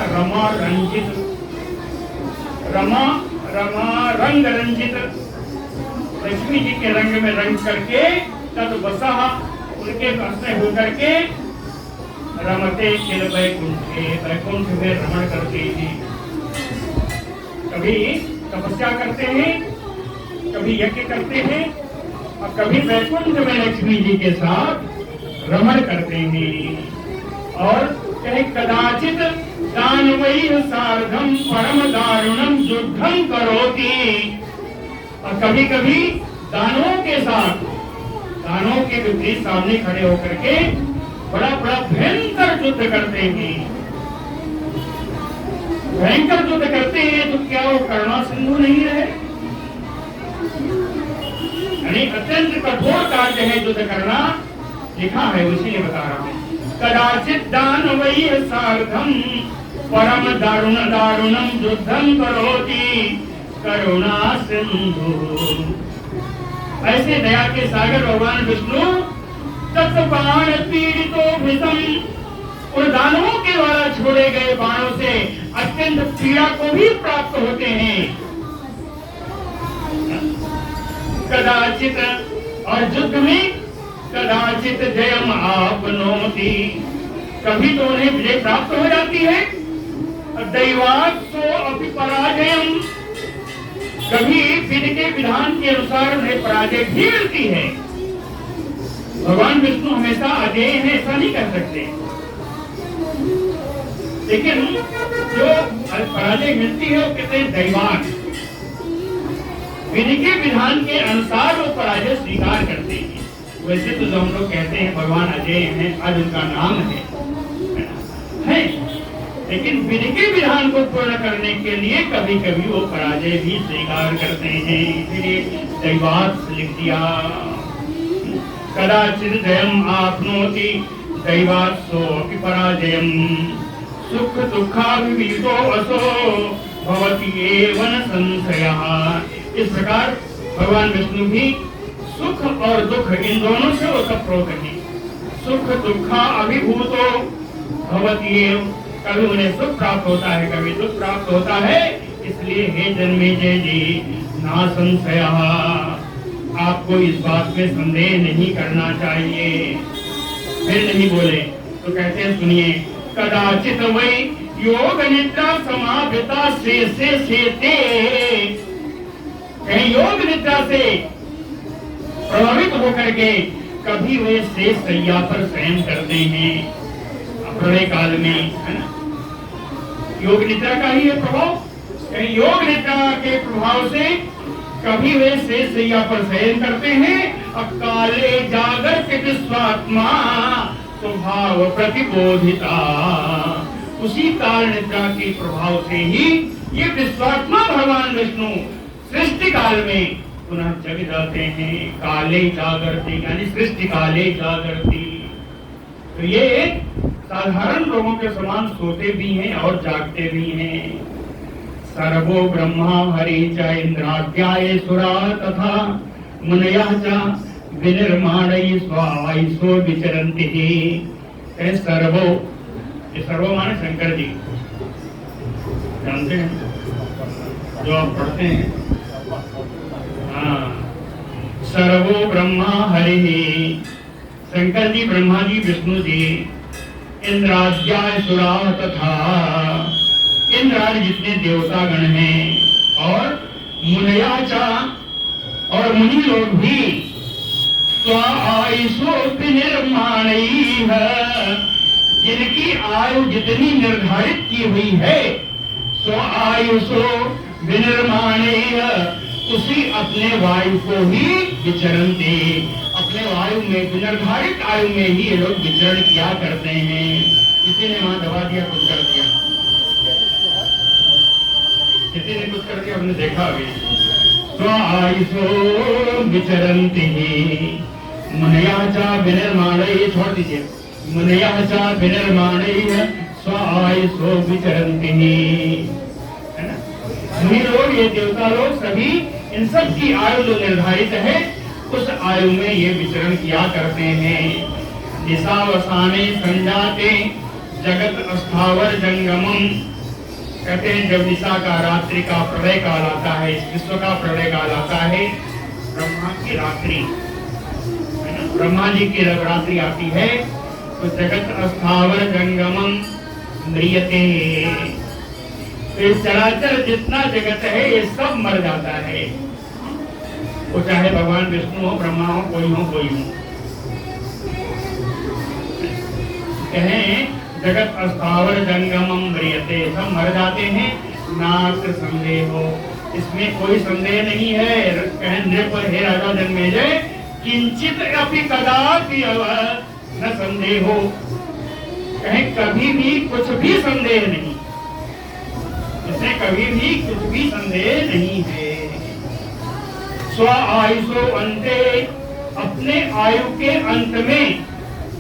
रमा रंजित, रमा रंग रंजित, लक्ष्मी जी के रंग में रंग करके तद बसा, उनके वश में होकर के रमते किल वैकुंठे, वैकुंठ में रमण करते हैं। कभी तपस्या करते हैं, कभी यज्ञ करते हैं, और कभी वैकुंठ में लक्ष्मी जी के साथ रमण करते हैं। और कहे कदाचित दानवैः सार्धम परम दारुणम युद्धम करोति, और कभी कभी दानवों के साथ, दानवों के विपरीत सामने खड़े होकर के बड़ा बड़ा भयंकर युद्ध करते हैं, भयंकर युद्ध करते हैं, तो क्या वो करुणा सिंधु नहीं रहे? यानी अत्यंत कठोर कार्य है युद्ध करना, लिखा है, इसीलिए बता रहा हूँ। कदाचित दानवैः सार्धम परम दारुण दारुणम युद्धम करोति करुणा सिंधु। ऐसे दया के सागर भगवान विष्णु तत्बाण पीड़ितो भृतम, उन दानवों के द्वारा छोड़े गए बाणों से अत्यंत पीड़ा को भी प्राप्त होते हैं। कदाचित, और युद्ध में कदाचित जयम आपनोति, कभी तो उन्हें विजय प्राप्त हो जाती है, दैवात् सो अपि पराजयम, कभी विधि के विधान के अनुसार उन्हें पराजय भी मिलती है। भगवान विष्णु हमेशा अजेय है ऐसा नहीं कह सकते, लेकिन जो पराजय मिलती है वो कहते हैं दैवात्, विधि के विधान के अनुसार वो पराजय स्वीकार करते हैं। वैसे तो जो हम लोग कहते हैं भगवान अजय हैं, आज उनका नाम है, लेकिन विधि के विधान को पूर्ण करने के लिए कभी कभी वो पराजय भी स्वीकार करते हैं, इसलिए दैवात् लिख दिया। कदाचित जयम आपनोति दैवात् सो अपि पराजयम, सुख दुःखाभिभूतो असो भवति एव न संशयः। इस प्रकार भगवान विष्णु भी सुख और दुख इन दोनों से ओतप्रोत हैं। सुख दुःखा अभिभूतो भवति एव, कभी उन्हें सुख प्राप्त होता है, कभी दुख प्राप्त होता है, इसलिए हे जन्मेजय जी ना संशयः, आपको इस बात में संदेह नहीं करना चाहिए। फिर नहीं बोले तो कहते हैं, सुनिए, कदाचित वै योग निद्रा समावृता शेते, कहीं योग निद्रा से प्रभावित होकर के कभी वे शेष सैया पर शयन करते हैं प्रलय काल में, है ना। योग निद्रा का ही है प्रभाव, कहीं योग निद्रा के प्रभाव से कभी वे शेष सैया पर शयन करते हैं। अब काले जागर के विश्वात्मा स्वभाव प्रतिबोधिता, उसी काल निद्रा के प्रभाव से ही ये विश्वात्मा भगवान विष्णु सृष्टि काल में पुनः जग जाते हैं। काले जागरती यानी सृष्टि काले जागरती, तो ये साधारण लोगों के समान सोते भी हैं और जागते भी हैं। सर्वो ब्रह्मा हरि च इंद्राद्याय सुरा तथा मुनयः च विनिर्माणैः स्वायसो विचरन्ति। सर्वो, ये सर्वो माने शंकर जी, जानते हैं जो आप पढ़ते हैं। हाँ, सर्वो ब्रह्मा हरि, शंकर जी, ब्रह्मा जी, विष्णु जी, इंद्राद्याय सुरा तथा, इंद्रादि जितने देवता गण हैं, और मुनयाचा, और मुनि लोग भी, स्वायुषो विनिर्माणैः, जिनकी आयु जितनी निर्धारित की हुई है, स्वायुषो विनिर्माणैः, उसी अपने वायु को ही विचरन्ते, अपने वायु में निर्धारित आयु में ही ये लोग विचरण किया करते हैं। किसी ने वहां दबा दिया, कुछ कर दिया, किसी ने कुछ कर दिया, हमने देखा अभी। स्वायुषो विचरन्ति मुनयः च विनिर्माणैः, छोड़ दीजिए, मुनयः च विनिर्माणैः स्वायुषो विचरन्ति, है ना। मुनि लोग, ये देवता लोग सभी, इन सब की आयु जो निर्धारित है उस आयु में ये विचरण किया करते हैं। निशावसाने संजाते जगत अस्थावर जंगमम, कहते हैं जब निशा का, रात्रि का प्रलय काल आता है, इस विश्व का प्रलय काल आता है, ब्रह्मा की रात्रि, है ना, ब्रह्मा जी की जब रात्रि आती है तो जगत अस्थावर जंगमम म्रियते, तो चराचर जितना जगत है ये सब मर जाता है, वो चाहे भगवान विष्णु हो, ब्रह्मा हो, कोई हो, कोई हो। कहें जगत अस्थावर जंगमम म्रियते, सब मर जाते हैं, नात्र संदेह हो, इसमें कोई संदेह नहीं है। कहें नृप, हे राजा जन्मेजय, किंचित अपि कदापि न संदेहो, कहीं कभी भी कुछ भी संदेह नहीं, इसमें कभी भी कुछ भी संदेह नहीं है। स्व आयुषो अंते, अपने आयु के अंत में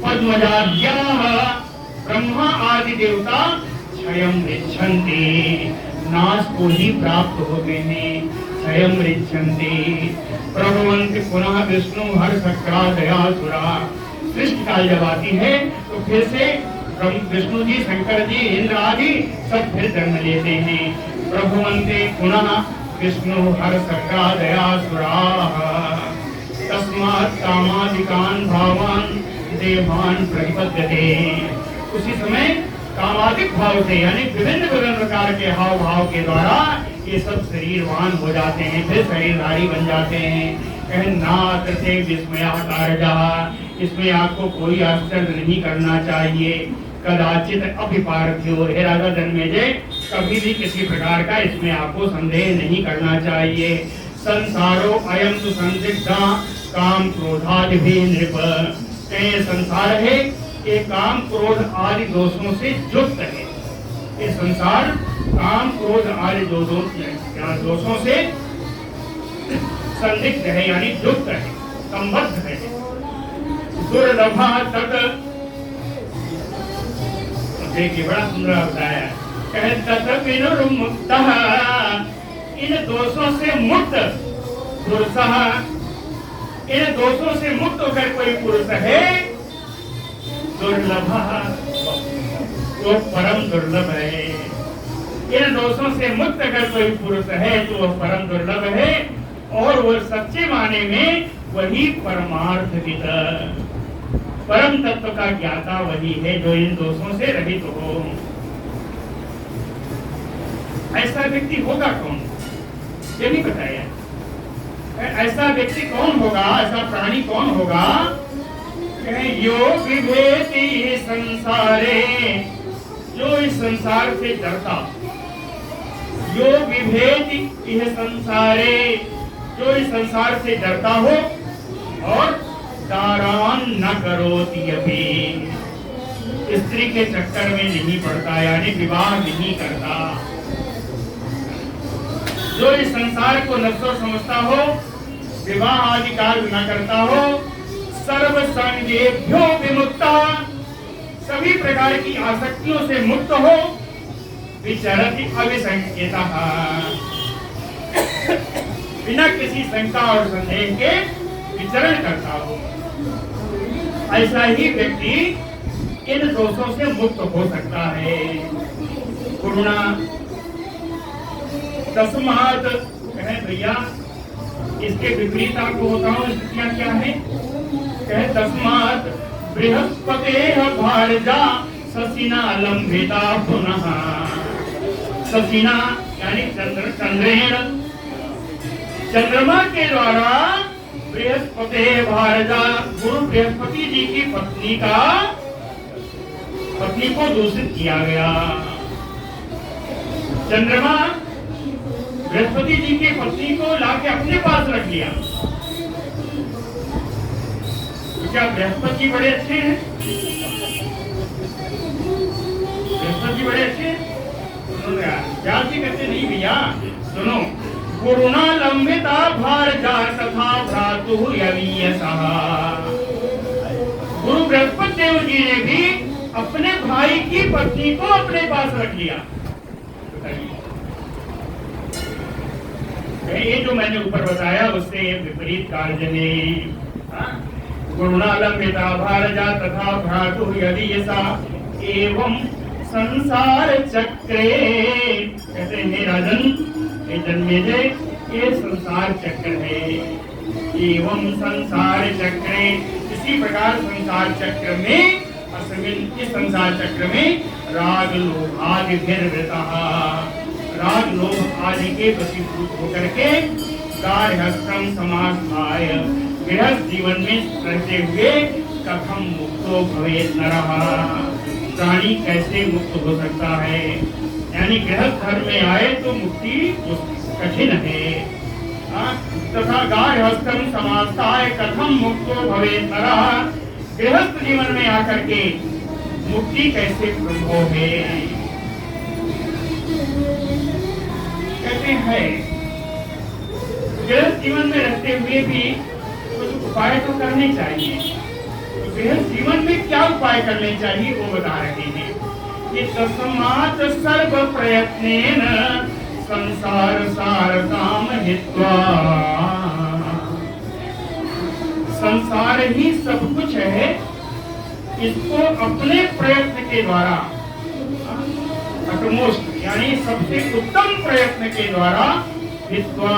पद्मजाद्या ब्रह्मा आदि देवता क्षयं ऋच्छन्ति, नाश को ही प्राप्त हो गए हैं। क्षयं ऋच्छन्ति प्रभवन्ति पुनः विष्णु हर शक्रादयासुरा। सृष्टि काल जब आती है तो फिर से विष्णु जी, शंकर जी, इंद्र आदि सब फिर जन्म लेते हैं। प्रभवन्ते पुनः विष्णु हर शक्रादयासुरा, तस्मात् कामादिकान् भावान् देवान् प्रतिपद्यते। उसी समय कामादिक भाव से, यानी विभिन्न विभिन्न प्रकार के हाव भाव के द्वारा ये सब शरीरवान हो जाते हैं, फिर शरीरधारी बन जाते हैं। नात्र से विस्मयाकारजा, इसमें आपको कोई आश्चर्य नहीं करना चाहिए। कदाचित अभिपार्थियो, हे राजा जन्मेजय, कभी भी किसी प्रकार का इसमें आपको संदेह नहीं करना चाहिए। संसारो अयम तु संदिग्धा काम क्रोधादि भी नृप, ये संसार है, ये काम क्रोध आदि दोषों से युक्त है। ये संसार काम क्रोध आदि दोषों से संदिग्ध है, यानी युक्त है, संबद्ध है। दुर्लभा तत्, देखिए बड़ा सुंदर बताया, तत् विनुर्मुक्तः, इन दोषों से मुक्त, पुरुषः, इन दोषों से मुक्त होकर कोई पुरुष है, दुर्लभ, वो परम दुर्लभ है। इन दोषों से मुक्त अगर कोई पुरुष है तो वह परम दुर्लभ है, और वो सच्चे माने में वही परमार्थ विद, परम तत्व का ज्ञाता वही है जो इन दोषों से रहित हो। ऐसा व्यक्ति होगा कौन, ये नहीं बताया। ऐसा व्यक्ति कौन होगा, ऐसा प्राणी कौन होगा? यो विभेति संसारे, जो इस संसार से डरता। यो विभेति यह संसारे, जो इस संसार से डरता हो और दारान न करोति अभी, स्त्री के चक्कर में नहीं पड़ता, यानी विवाह नहीं करता। जो इस संसार को नश्वर समझता हो, विवाह आदि कार्य न करता हो, सर्व संगेभ्यो विमुक्ता, सभी प्रकार की आसक्तियों से मुक्त हो, विचरति अविसंकेतः, बिना किसी शंका और संदेह के विचरण करता हो, ऐसा ही व्यक्ति इन दोषों से मुक्त हो सकता है। करुणा तस्मात्, कहे भैया इसके विपरीत आपको बताऊं स्थितियां क्या है। कहे तस्मात् बृहस्पतेः भारजा शशिना लंबिता पुनः, शशिना यानी चंद्रेण, चंद्रमा के द्वारा बृहस्पतेः भारजा, गुरु बृहस्पति जी की पत्नी को दूषित किया गया। चंद्रमा बृहस्पति जी की पत्नी को लाके अपने पास रख लिया। तो क्या बृहस्पति जी बड़े अच्छे हैं? बृहस्पति जी बड़े अच्छे हैं? सुनो यार, क्या कहते नहीं भैया, सुनो। गुरुणा लंबिता भारजा तथा भ्रातु यवीयसः, गुरु बृहस्पति देव जी ने भी अपने भाई की पत्नी को अपने पास रख लिया। ये जो मैंने ऊपर बताया उससे विपरीत कार्य ने। गुरुणालंबिता भारजा तथा भ्रातु यदीयसा एवं संसार चक्रे, कहते हैं राजन ये जन्मेजय, ये संसार चक्र है। एवं संसार चक्रे, इसी प्रकार संसार चक्र में, इस संसार चक्र में राग लोभ आदि राग लोभ आदि के वशीभूत होकर के गार्हस्थ्यम समास्थाय, गृहस्थ जीवन में रहते हुए कथम मुक्तो भवेत् नरः, प्राणी कैसे मुक्त हो सकता है। यानी गृहस्थ धर्म में आए तो मुक्ति कठिन है। तथा गार्हस्थ्यम समास्थाय कथम मुक्तो भवेत् नरः, गृहस्थ जीवन में आकर के मुक्ति कैसे संभव है? कहते हैं गृहस्थ जीवन में रहते हुए भी कुछ उपाय तो करने चाहिए। तो गृहस्थ जीवन में क्या उपाय करने चाहिए वो बता रहे हैं कि तस्मात् सर्व प्रयत्नेन संसार सारताम हित्वा। संसार ही सब कुछ है, इसको अपने प्रयत्न के द्वारा अटमोस्ट यानी सबसे उत्तम प्रयत्न के द्वारा हित्वा,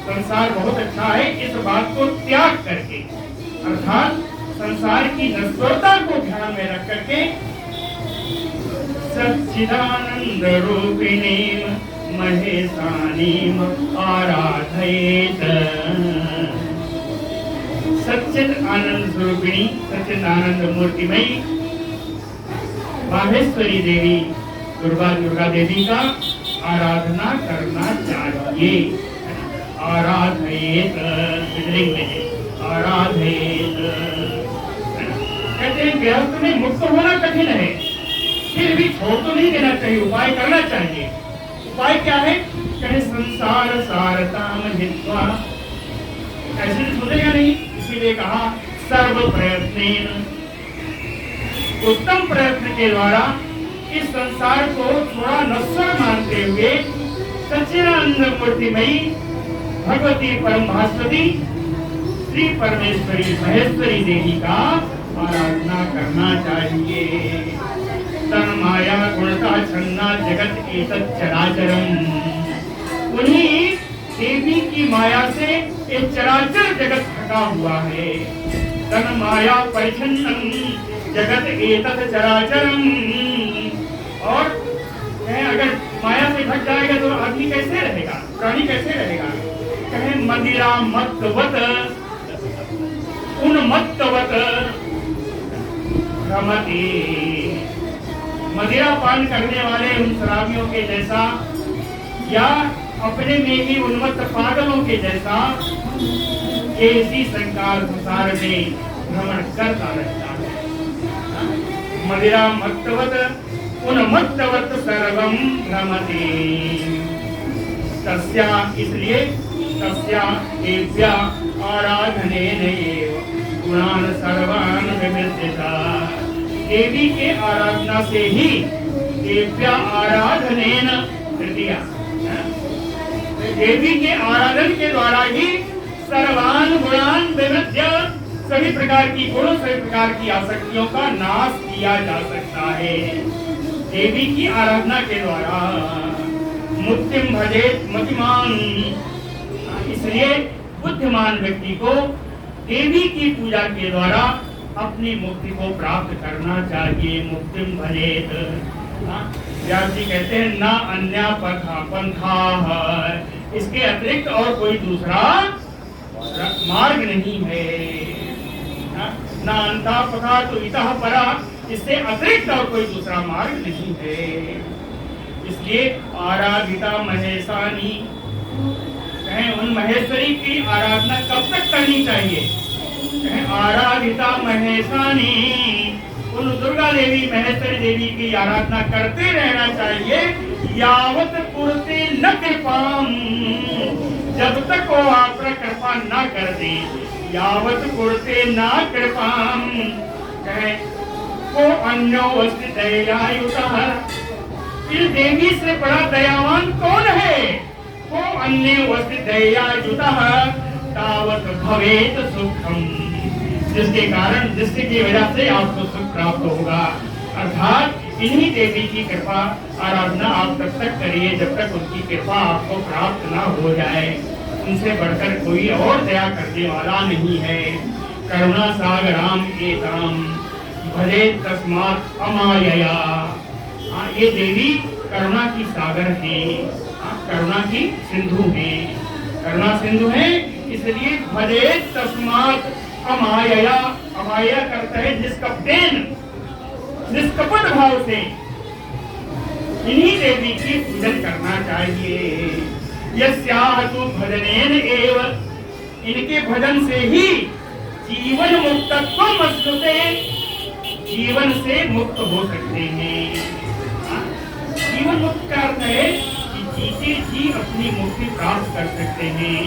संसार बहुत अच्छा है इस बात को त्याग करके, अर्थात संसार की नश्वरता को ध्यान में रख करके सच्चिदानंद रूपिणीम महेशानीम आराधयेत। सच्चिद आनंद स्वरूपिणी सच्चिद आनंद मूर्तिमयी माहेश्वरी देवी दुर्गा देवी का आराधना करना चाहिए। आराधयेत आराधयेत। कहते हैं गृहस्थ में मुक्त होना कठिन है, फिर भी छोड़ तो नहीं देना चाहिए, उपाय करना चाहिए। उपाय क्या है? कहे संसार सारताम हित्वा। ऐसे तो सोचेगा नहीं, इसीलिए कहा सर्व प्रयत्न, उत्तम प्रयत्न के द्वारा इस संसार को थोड़ा नश्वर मानते हुए सच्चिदानंद मूर्तिमयी भगवती परम भास्वती श्री परमेश्वरी महेश्वरी देवी का आराधना करना चाहिए। तन माया गुणता छन्ना जगत एतत् चराचरम। उन्हीं देवी की माया से एक चराचर जगत ढका हुआ है। तन माया परिच्छन्नम जगत एतत् चराचरम। और अगर माया से ढक जाएगा तो आदमी कैसे रहेगा, प्राणी कैसे रहेगा? कहे मदिरा मत्तवत उन्मत्तवत रमति। मदिरा पान करने वाले उन शराबियों के जैसा या अपने में ही उन्मत्त पागलों के जैसा इसी संसार में भ्रमण करता रहता है। मदिरा मत्तवत उन्मत्तवत सर्वं भ्रमति। तस्या इसलिए तस्या एव्या आराधनेन एव गुणान् सर्वान् विवृद्धिता। देवी के आराधना से ही एव्या आराधनेन तृतीया, देवी के आराधन के द्वारा ही सर्वान् गुणान् विवृद्ध्य, सभी प्रकार की गुण सभी प्रकार की आसक्तियों का नाश किया जा सकता है। देवी की आराधना के द्वारा मुक्तिम भजेत मतिमान। इसलिए बुद्धिमान व्यक्ति को देवी की पूजा के द्वारा अपनी मुक्ति को प्राप्त करना चाहिए। मुक्तिम भजेत। व्यास जी कहते हैं ना अन्य पंथा है, इसके अतिरिक्त और कोई दूसरा मार्ग नहीं है। ना अंता पथा तो इतः परा, इससे अतिरिक्त और कोई दूसरा मार्ग नहीं है। इसलिए आराधिता महेशानी, कहें उन महेश्वरी की आराधना कब तक करनी चाहिए? कहें आराधिता महेशानी, उन दुर्गा देवी महेश्वरी देवी की आराधना करते रहना चाहिए। यावत कुरते न कृपाम, जब तक वो आप कृपा न कर दे। यावत कुरते न कृपाम, कहे वो अन्यो अस्ति दयायुतः। इस देवी से बड़ा दयावान कौन है? वो अन्यो अस्ति दयायुतः तावत भवेत सुखम, जिसके कारण जिसकी वजह से आपको सुख प्राप्त होगा। अर्थात इन्हीं देवी की कृपा आराधना आप तब तक करिए जब तक उनकी कृपा आपको प्राप्त ना हो जाए। उनसे बढ़कर कोई और दया करने वाला नहीं है। करुणा सागराम एताम भजे तस्मात् अमायया। ये देवी करुणा की सागर है, करुणा की सिंधु है, करुणा सिंधु है। इसलिए भजे तस्मात् अमायया। अमाया करता है निष्कपटेन, निष्कपट भाव से इन्हीं देवी की पूजन करना चाहिए। यस्याह तु भजनेन एव, इनके भजन से ही जीवन मुक्तत्व मस्तुते, जीवन से मुक्त हो सकते हैं। जीवन मुक्त का अर्थ है कि जीते जी अपनी मुक्ति प्राप्त कर सकते हैं।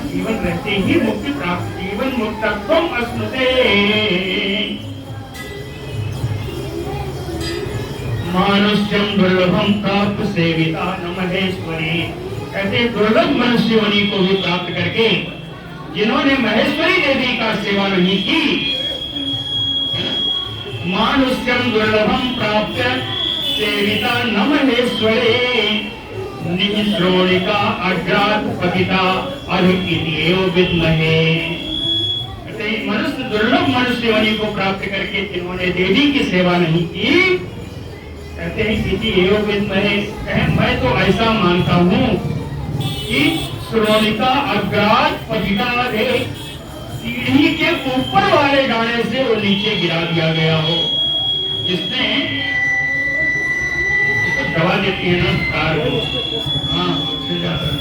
जीवन रहते ही मुक्ति प्राप्त, जीवन मुक्तत्व मस्तुते। मानुष्यम दुर्लभम प्राप्त सेविता न महेश्वरी, कहते दुर्लभ मनुष्य होने को भी प्राप्त करके जिन्होंने महेश्वरी देवी का सेवा नहीं की, मानुष्यम दुर्लभम प्राप्त सेविता न महेश्वरे, निश्रोणिका अग्रात पतिता अभिकितियो विद्महे। मनुष्य दुर्लभ मनुष्य होने को प्राप्त करके जिन्होंने देवी की सेवा नहीं की, कहते हैं किसी एवं विद्महे, मैं तो ऐसा मानता हूँ कि श्रोणिका अग्रात पतिता, सीढ़ी के ऊपर वाले गाने से वो नीचे गिरा दिया गया हो। जिसने दवा देती है ना कार को, हाँ उससे ज्यादा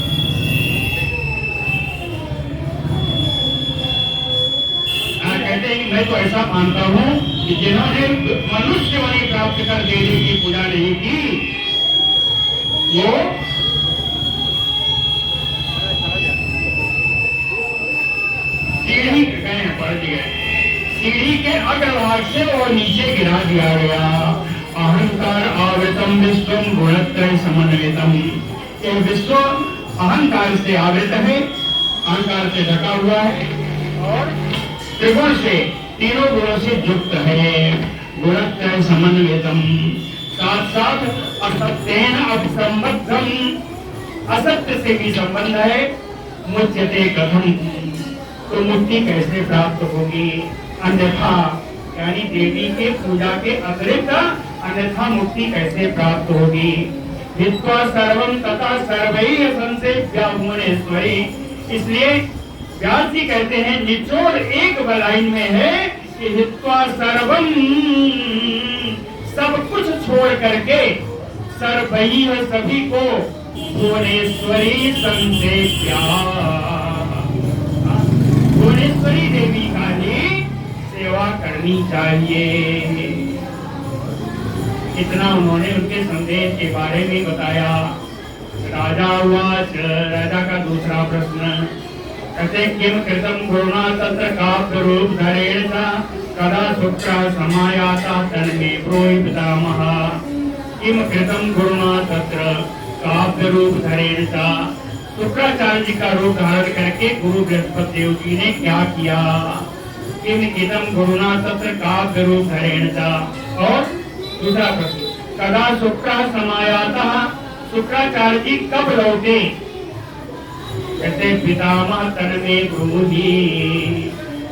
कहते हैं कि मैं तो ऐसा मानता हूँ कि जिन्होंने मनुष्य वाणी प्राप्त कर देवी की पूजा नहीं की, वो सीढ़ी गए पड़ गए, सीढ़ी के अग्रभाग से वो नीचे गिरा दिया गया। अहंकार आवृतम विश्वम गुणत्रय समन्वितम, ये विश्व अहंकार से आवृत है, अहंकार से ढका हुआ है और त्रिगुण से, तीनों गुणों से युक्त है। गुणत्रय समन्वितम, साथ साथ असत्येन अपसंबद्धम, असत्य से भी संबंध है। मुच्यते कथम, तो मुक्ति कैसे प्राप्त होगी? अन्यथा, यानी देवी के पूजा के अतिरिक्त अन्यथा मुक्ति कैसे प्राप्त होगी? हित्वा सर्वम तथा सर्वैः संसेव्या भुवनेश्वरी, इसलिए व्यास जी कहते हैं निचोड़ एक लाइन में है कि हित्वा सर्वम, सब कुछ छोड़ करके, सर्वैः सभी को, भुवनेश्वरी संसेव्या, भुवनेश्वरी देवी का ही सेवा करनी चाहिए। इतना उन्होंने उनके संदेश के बारे में बताया। राजा वाच, राजा का दूसरा प्रश्न, कहते किम कृतम गुरुणा तत्र काव्य रूप धरेण सा, कदा शुक्र समायाता तन्मे ब्रूहि पितामह। किम कृतम गुरुणा तत्र काव्य रूप धरेण सा, शुक्राचार्य जी का रूप धारण करके गुरु बृहस्पति देव जी ने क्या किया? किम कृतम गुरुणा तत्र काव्य रूप धरेण सा। और दूसरा प्रश्न, कदा शुक्र समायाता, शुक्राचार्य जी कब लौटे? कहते पितामह तन्मे ब्रूहि,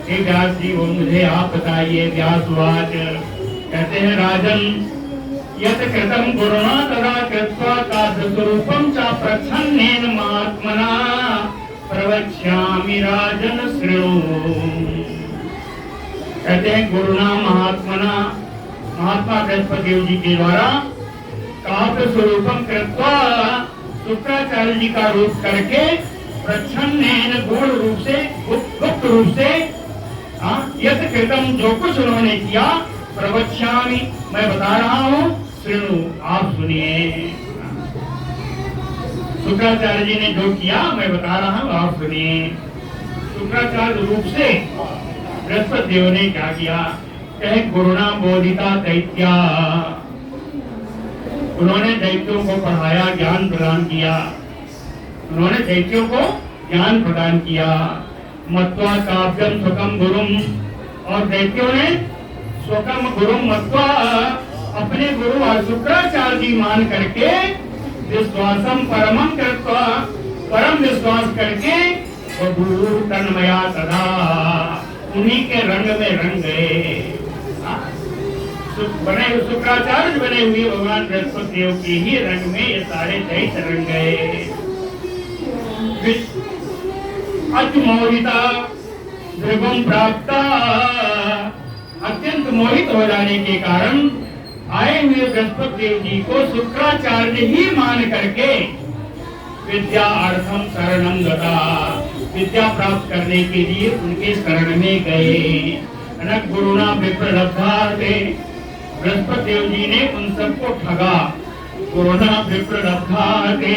हे व्यास जी वो मुझे आप बताइए। व्यासवाच, कहते हैं राजन यत् कृतं गुरुणा तदा कृत्वा काव्यस्वरूपं च प्रच्छन्नेन महात्मना प्रवक्ष्यामि राजन शृणु। कहते हैं गुरुणा महात्मना, महात्मा बृहस्पति देव जी के द्वारा काव्य स्वरूपम कृत्वा, शुक्राचार्य जी का रूप करके, प्रच्छन्नेन गूढ़ रूप से, गुप्त रूप से, यत् कृतम जो कुछ उन्होंने किया, प्रवक्ष्यामि मैं बता रहा हूँ, शृणु आप सुनिए। शुक्राचार्य जी ने जो किया मैं बता रहा हूँ, आप सुनिए। शुक्राचार्य रूप से बृहस्पति देव ने क्या किया? कहे गुरुणा बोधिता दैत्या, उन्होंने दैत्यों को पढ़ाया, ज्ञान प्रदान किया। उन्होंने दैत्यों को ज्ञान प्रदान किया। मत्वा काव्यम स्वकम गुरुम, और दैत्यों ने स्वकम गुरुम मत्वा, अपने गुरु और शुक्राचार्य जी मान करके, विश्वासम परमं कृत्वा, परम विश्वास करके, बभूव तन्मया सदा, उन्हीं के रंग में रंग गए। बने शुक्राचार्य बने हुए भगवान बृहस्पति देव के ही रंग में ये सारे दैत्य रंग गए। अतिमोहिता भृगुम प्राप्ता, अत्यंत मोहित हो जाने के कारण आए हुए बृहस्पति देव जी को शुक्राचार्य ही मान करके विद्या अर्थम शरणं गता, विद्या प्राप्त करने के लिए उनके शरण में गए। अनक गुरुना विप्रलब्धार्थे, बृहस्पति देव जी ने उन सबको ठगा। गुरुना विप्रलब्धार्थे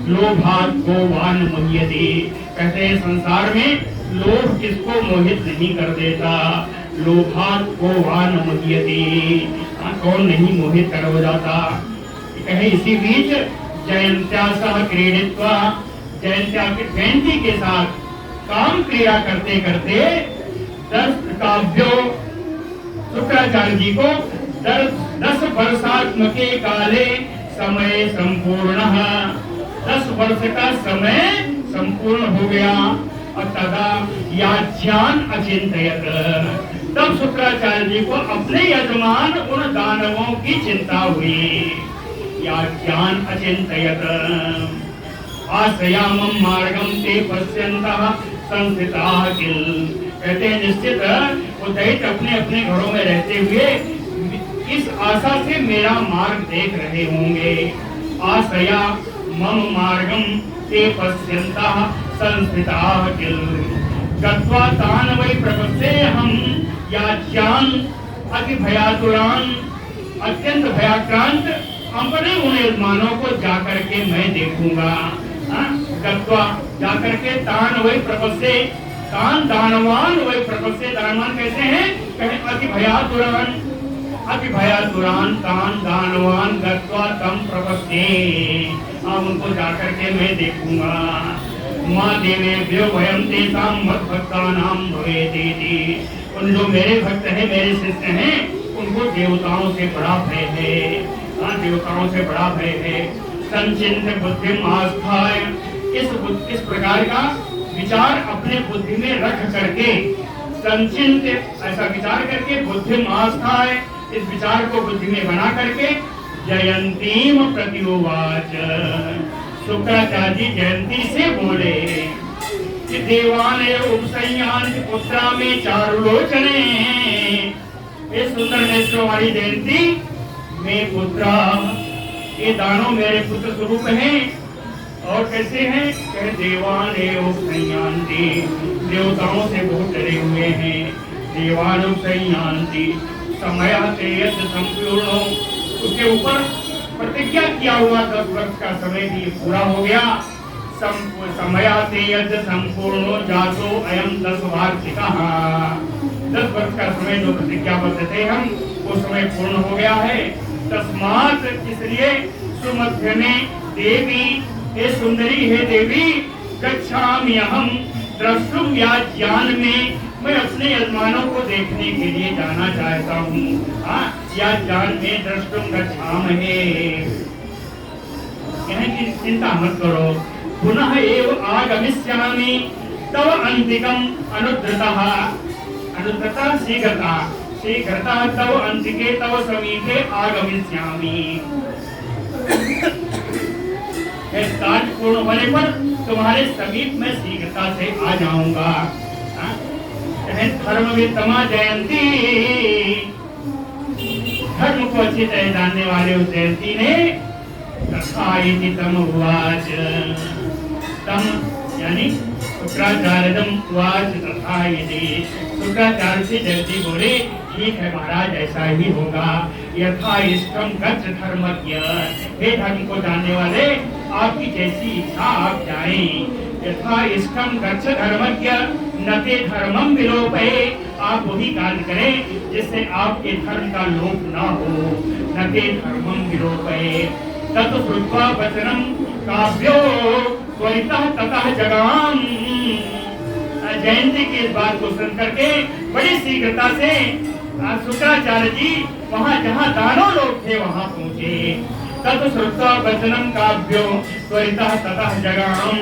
लोभात गोवान मुह्यते, कहते हैं संसार में लोभ किसको मोहित नहीं कर देता। लोभात गोवान मुह्यते, कौन नहीं मोहित कर हो जाता। कहे इसी बीच जयंत्या सह क्रीडित्वा, जयंती के साथ काम क्रिया करते करते 10 काव्यो शुक्राचार्य जी को 10 वर्षात्मके काले समय संपूर्ण, 10 वर्ष का समय संपूर्ण हो गया। और तदा याज्ञान अचिंतयत, तब शुक्राचार्य जी को अपने यजमान उन दानवों की चिंता हुई। याज्ञान अचिंतयत आश्रयामं मार्गम ते पश्यन्तः संस्थिताः किल, कहते हैं निश्चित वो दैत्य अपने अपने घरों में रहते हुए इस आशा से मेरा मार्ग देख रहे होंगे। आश्रया मम मार्गम ते पश्यन्तः संस्थिताः किल, गत्वा तान् वै प्रपश्येऽहं याज्ञान् अति भयातुरान्, अत्यंत भयाक्रांत अपने उन यजमानों को जाकर के मैं देखूंगा। गत्वा जाकर के तान वही प्रपस्से, तान दानवान वही प्रपस्से, दानवान कैसे हैं? कहे अति भयातुरान, अति भयातुरान तान दानवान गत्वा तम प्रपस्से, अब उनको जाकर के मैं देखूंगा। माँ देवेभ्यो भयम तेषां मद्भक्तानां भवेदेति, उन जो मेरे भक्त हैं, मेरे शिष्य हैं, उनको देवताओं से बड़ा भय है। देवताओं से बड़ा भय है। संचिंत बुद्धि आस्थाय, इस प्रकार का विचार अपने बुद्धि में रख करके, संचिंत ऐसा विचार करके, बुद्धि आस्थाय इस विचार को बुद्धि में बना करके, जयंतीम प्रत्युवाच, शुक्राचार्य जी जयंती से बोले कि देवाने उपसंयान पुत्रा में चारुलोचने, ये सुंदर नेत्र वाली जयंती में पुत्रा, ये दानव मेरे पुत्र स्वरूप हैं। और कैसे हैं? कहे देवान एवं संयान्ति, देवताओं से बहुत डरे हुए हैं। देवान संयान्ति समय संपूर्ण, उसके ऊपर प्रतिज्ञा किया हुआ 10 वर्ष का समय भी पूरा हो गया। समय संपूर्ण जातो अयम 10 वार्षिकः, 10 वर्ष का समय जो प्रतिज्ञाबद्ध थे हम, वो समय पूर्ण हो गया है। तस्मात्, इसलिए सुमध्य में देवी, हे सुंदरी, हे देवी, गच्छामि अहं द्रष्टुम याज्ञान में, मैं अपने यजमानों को देखने के लिए जाना चाहता हूँ। याज्ञान में द्रष्टुम गच्छामहे, कहने चिंता मत करो। पुनः एव आगमिष्यामि तव अंतिकम अनुद्रतः, अनुद्रता शीघ्रता, शीघ्रता तव अंतिके तव समीपे आगमिष्यामि, कार्य पूर्ण होने पर तुम्हारे समीप में शीघ्रता से आ जाऊंगा। धर्मवित्तमा जयंती, धर्म को अच्छी तरह जानने वाले उस जयंती ने तथा इति तम उवाच, तम यानी शुक्राचार्यम उवाच तथा इति, शुक्राचार्य से जयंती बोले ठीक है महाराज, ऐसा ही होगा। यथा इष्टम गच्छ धर्मज्ञ, हे धर्म को जानने वाले, आपकी जैसी इच्छा आप जाएं। यथा इष्टम गच्छ धर्मज्ञ न ते धर्मम विलोपे, आप वही कार्य करें जिससे आपके धर्म का लोप न हो। न ते धर्मम विलोपे तत् श्रुत्वा वचनम काव्यो त्वरितः ततः जगाम, जयंती की इस बात को सुन करके बड़ी शीघ्रता से शुक्राचार्य जी वहाँ जहाँ दानव लोग थे वहाँ पहुँचे। तत् श्रुत्वा वचनम काव्यो त्वरितः ततः जगाम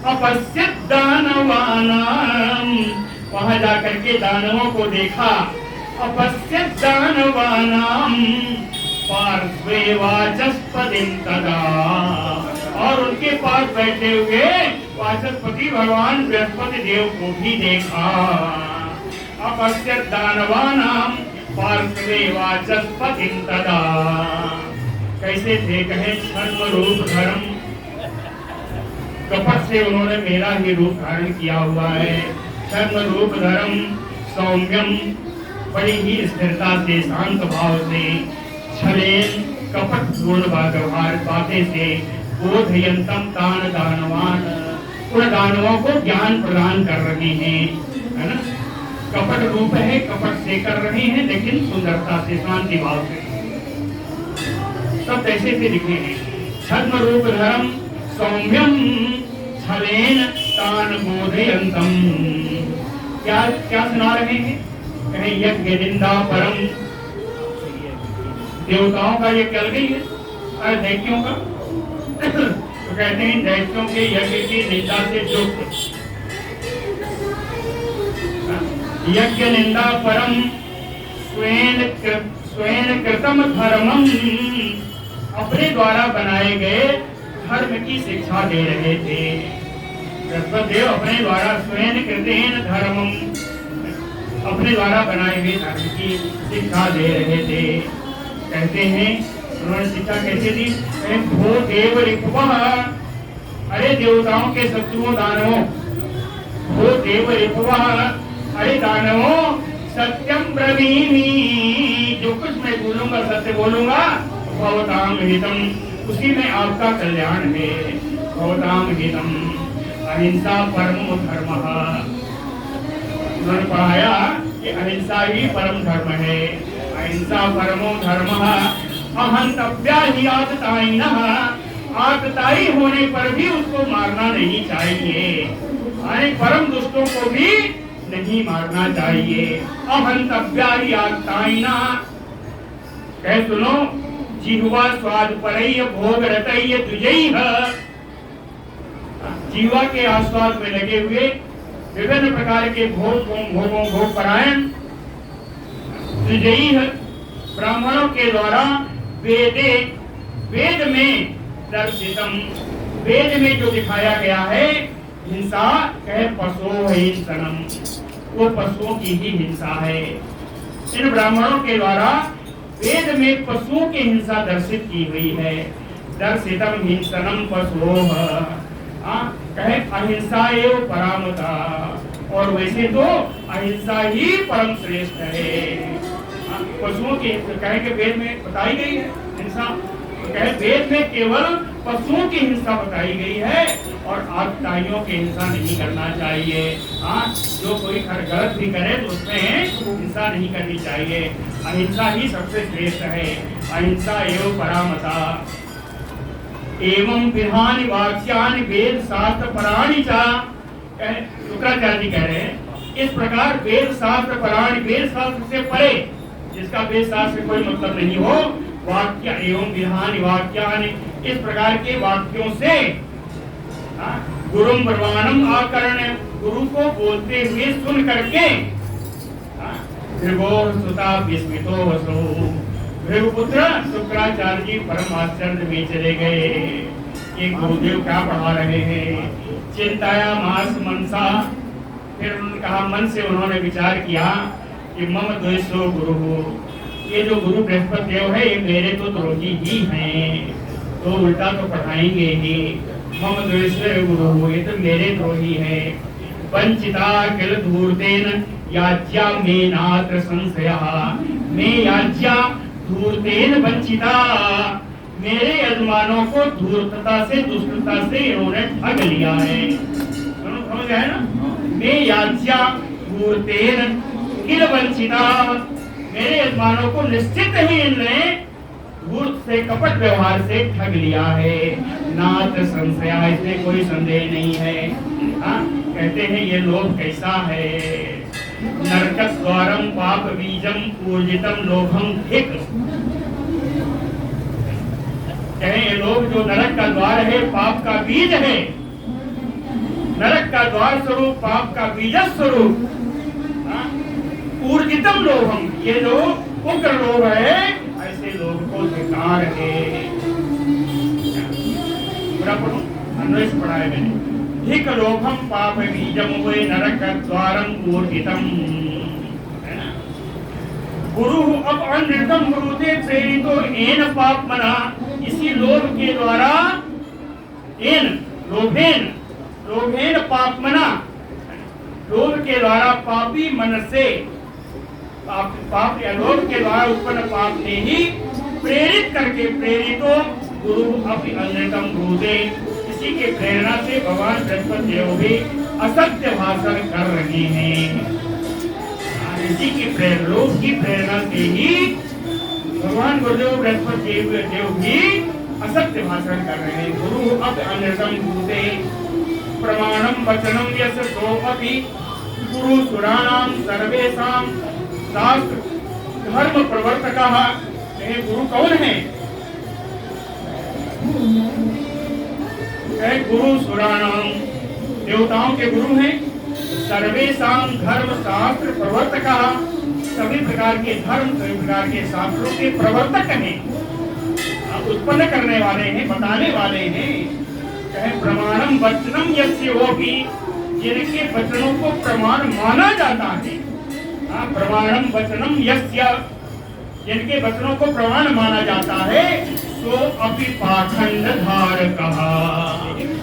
अपश्यत दानवानाम, वहाँ जाकर के दानवों को देखा। अपश्यत दानवानाम पार्श्वे वाचस्पतिं तदा, और उनके पास बैठे हुए वाचस्पति भगवान बृहस्पति देव को भी देखा। अपश्यत दानवानाम पार्श्वे वाचस्पतिं तदा, कैसे थे? कहे धर्म रूप धर्म, कपट से उन्होंने मेरा ही रूप धारण किया हुआ है। छद्म रूप धर्म सौम्यम, बड़ी ही स्थिरता से शांत भाव से, छलेन कपट पूर्ण व्यवहार बातें से, बोधयंतम तान दानवान, उन दानवों को ज्ञान प्रदान कर रहे हैं, है ना। कपट रूप है, कपट से कर रहे हैं, लेकिन सुंदरता से, शांति भाव से, सब ऐसे से लिखे हैं। छद्म रूप धर्म सौम्यम छलेन तान बोधयंतम, क्या क्या सुना रहे हैं? कहीं यज्ञ निंदा परम, देवताओं का यज्ञ चल गई है और दैत्यों का तो कहते हैं दैत्यों के यज्ञ की निंदा से युक्त, यज्ञ निंदा परम स्वयं कृतम धर्मम, अपने द्वारा बनाए गए धर्म की शिक्षा दे रहे थे। बृहस्पतिदेव अपने द्वारा स्वयं कृतेन धर्मम, अपने द्वारा बनाए गए धर्म की शिक्षा दे रहे थे। कहते हैं उन्होंने शिक्षा कैसे दी? भो देव रिपुवः, अरे देवताओं के शत्रुओं दानवों, भो देव रिपुवः, अरे दानवों सत्यम ब्रवीमि, जो कुछ मैं बोलूंगा सत्य बोलूंगा, भवताम हितम, उसी में आपका कल्याण है। भवताम हितम अहिंसा परमो धर्मः, उन्होंने पढ़ाया कि अहिंसा ही परम धर्म है। अहिंसा परमो धर्मः अहंतव्या ही आततायिनः, आततायी होने पर भी उसको मारना नहीं चाहिए, अरे परम दुष्टों को भी नहीं मारना चाहिए। अहंतव्या ही आततायिनः, कह सुनो, जिह्वा स्वाद परय्य भोग रतय्य द्विजैः, जीवा के आस्वाद में लगे हुए विभिन्न प्रकार के भोग परायण, द्विजैः ब्राह्मणों के द्वारा, वेदे वेद में दर्शितम, वेद में जो दिखाया गया है हिंसा, कहे पशु हिंसनम, वो पशुओं की ही हिंसा है। इन ब्राह्मणों के द्वारा वेद में पशुओं की हिंसा दर्शित की हुई है। दर्शितम हिंसनम पशुओः, कहे अहिंसा एवं परामता, और वैसे तो अहिंसा ही परम श्रेष्ठ है। पशुओं की कहे के वेद में बताई गई है हिंसा, कहे वेद में केवल पशुओं की हिंसा बताई गई है और आतताइयों की हिंसा नहीं करना चाहिए। जो कोई गलत भी करे तो उसमें हिंसा नहीं करनी चाहिए। अहिंसा ही सबसे श्रेष्ठ है। अहिंसा एवं परामता एवं विधान वाक्यानि वेद शास्त्र पराणि च, शुक्राचार्य जी कह रहे हैं इस प्रकार वेद शास्त्र पराणि, वेद शास्त्र से परे, जिसका वेद शास्त्र से कोई मतलब नहीं हो, वाक्य एवं विधान वाक्यानि, इस प्रकार के वाक्यों से गुरुम ब्रवाणम आकरण, गुरु को बोलते हुए सुन करके सुता विस्मितो वसो, भृगुपुत्र शुक्राचार्य जी परम आश्चर्य में चले गए। ये गुरुदेव क्या पढ़ा रहे हैं? चिंताया मास मनसा, फिर उन्होंने कहा, मन से उन्होंने विचार किया कि मम द्वेषो गुरु, ये जो गुरु बृहस्पति देव है ये मेरे तो द्रोही ही हैं, तो उल्टा तो पढ़ाएंगे ही। मम द्वेषो गुरु, ये तो मेरे द्रोही है। वंचिता किल धूर्तेन याज्ञा में नात्र संशयः, मैं याज्ञा धूर्तेन वंचिता, मेरे यजमानों को धूर्तता से, दुष्टता से इन्होंने ठग लिया है। समझ गए ना? मैं याज्ञा धूर्तेन किल वंचिता, मेरे यजमानों को निश्चित ही इनने धूर्त से, कपट व्यवहार से ठग लिया है। नात्र संशय, इसमें कोई संदेह नहीं है। कहते हैं ये लोभ कैसा है? नरकस द्वारम पाप बीजम पूजितम लोभम धिक, कहें ये लोभ जो नरक का द्वार है, पाप का बीज है, नरक का द्वार स्वरूप, पाप का बीज स्वरूप, ऊर्जितम लोभम, ये जो उग्र लोभ है, ऐसे लोभ को धिक्कार है। पूरा पढ़ो, अन्वेष पढ़ाए मैंने। धिक लोभम पाप बीजम वे नरक द्वारम ऊर्जितम, गुरु अब अनृतम गुरु से प्रेरितो एन पाप मना, इसी लोभ के द्वारा, एन लोभेन लोभेन पापमना, लोभ के द्वारा पापी मन से पाप या लोभ के द्वारा उत्पन्न पाप ने ही प्रेरित करके प्रेरितो गुरु अपि अन्यतम गुरुदे, इसी के प्रेरणा से भगवान बृहस्पति देव भी असत्य भाषण कर रहे हैं। इसी की प्रेरणा, लोभ की प्रेरणा से ही भगवान गुरुदेव बृहस्पति देव भी असत्य भाषण कर रहे हैं। गुरु अपि अन्यतम गुरुदे प्रमाणम वचनम यस्य सो अपि गुरु सुराणाम सर्वेषां शास्त्र धर्म प्रवर्तकः। गुरु कौन है? गुरु सुराणाम, देवताओं के गुरु हैं। सर्वेषां धर्म शास्त्र प्रवर्तकः, सभी प्रकार के धर्म सभी प्रकार के शास्त्रों के प्रवर्तक हैं, उत्पन्न करने वाले हैं, बताने वाले हैं। कहे प्रमाणम वचनम यस्य वो भी, जिनके वचनों को प्रमाण माना जाता है। प्रमाणम वचनम यस्य, जिनके वचनों को प्रमाण माना जाता है, तो अभी पाखंड धारकः,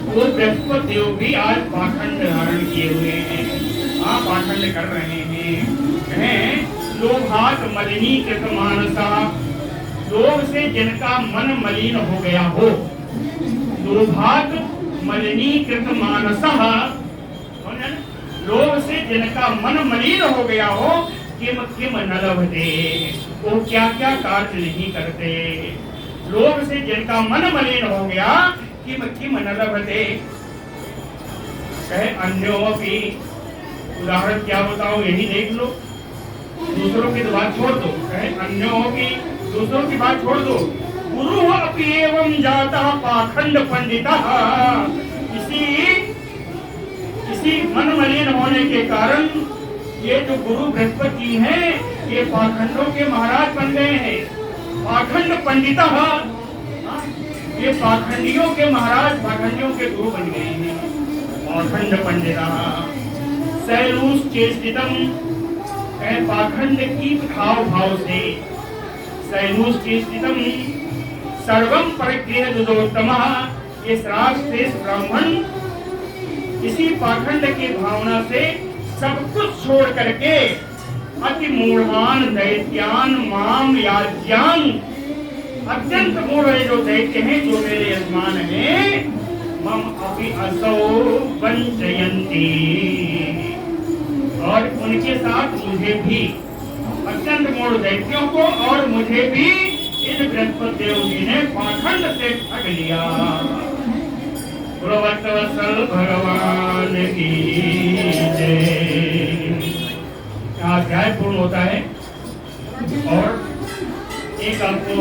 वो बृहस्पति देव भी आज पाखंड धारण किए हुए हैं, पाखंड कर रहे हैं। लोभात मलिनीकृत मानसा, लोभ से जिनका मन मलिन हो गया हो। लोभात मलिनीकृत मानसः, लोभ से जिनका मन मलिन हो गया हो। किम किम न लभते, वो क्या क्या कार्य नहीं करते। लोभ से जिनका मन मलिन हो गया, किम किम न लभते। कहे अन्योपि, उदाहरण क्या बताओ यही देख लो, दूसरों की बात छोड़ दो। कहे अन्योपि, दूसरों की बात छोड़ दो। गुरु अपि एवं जाता पाखंड पंडितः, इसी मन मलिन होने के कारण ये जो गुरु बृहस्पति हैं, ये पाखंडों के महाराज बन गए हैं। पाखंड पंडितः, ये पाखंडियों के महाराज, पाखंडियों के गुरु बन गए हैं। पाखंड पंडितः सैरूस चेष्टितम, पाखंड की भाव भाव से। सैरूस चेष्टितम सर्वम परिगृह दुदोत्तमः, ये श्रेष्ठ ब्राह्मण इसी पाखंड की भावना से सब कुछ छोड़ करके अति मूढ़ान दैत्यान माम याज्ञान, अत्यंत मूढ़ जो दैत्य हैं, जो मेरे यजमान हैं, मम अपि असौ वंचयन्ति, और उनके साथ मुझे भी, अत्यंत मूढ़ दैत्यों को और मुझे भी इन बृहस्पति देव जी ने पाखंड से ठग लिया। वत्सल भगवान की जय। अध्याय पूर्ण होता है और एक आपको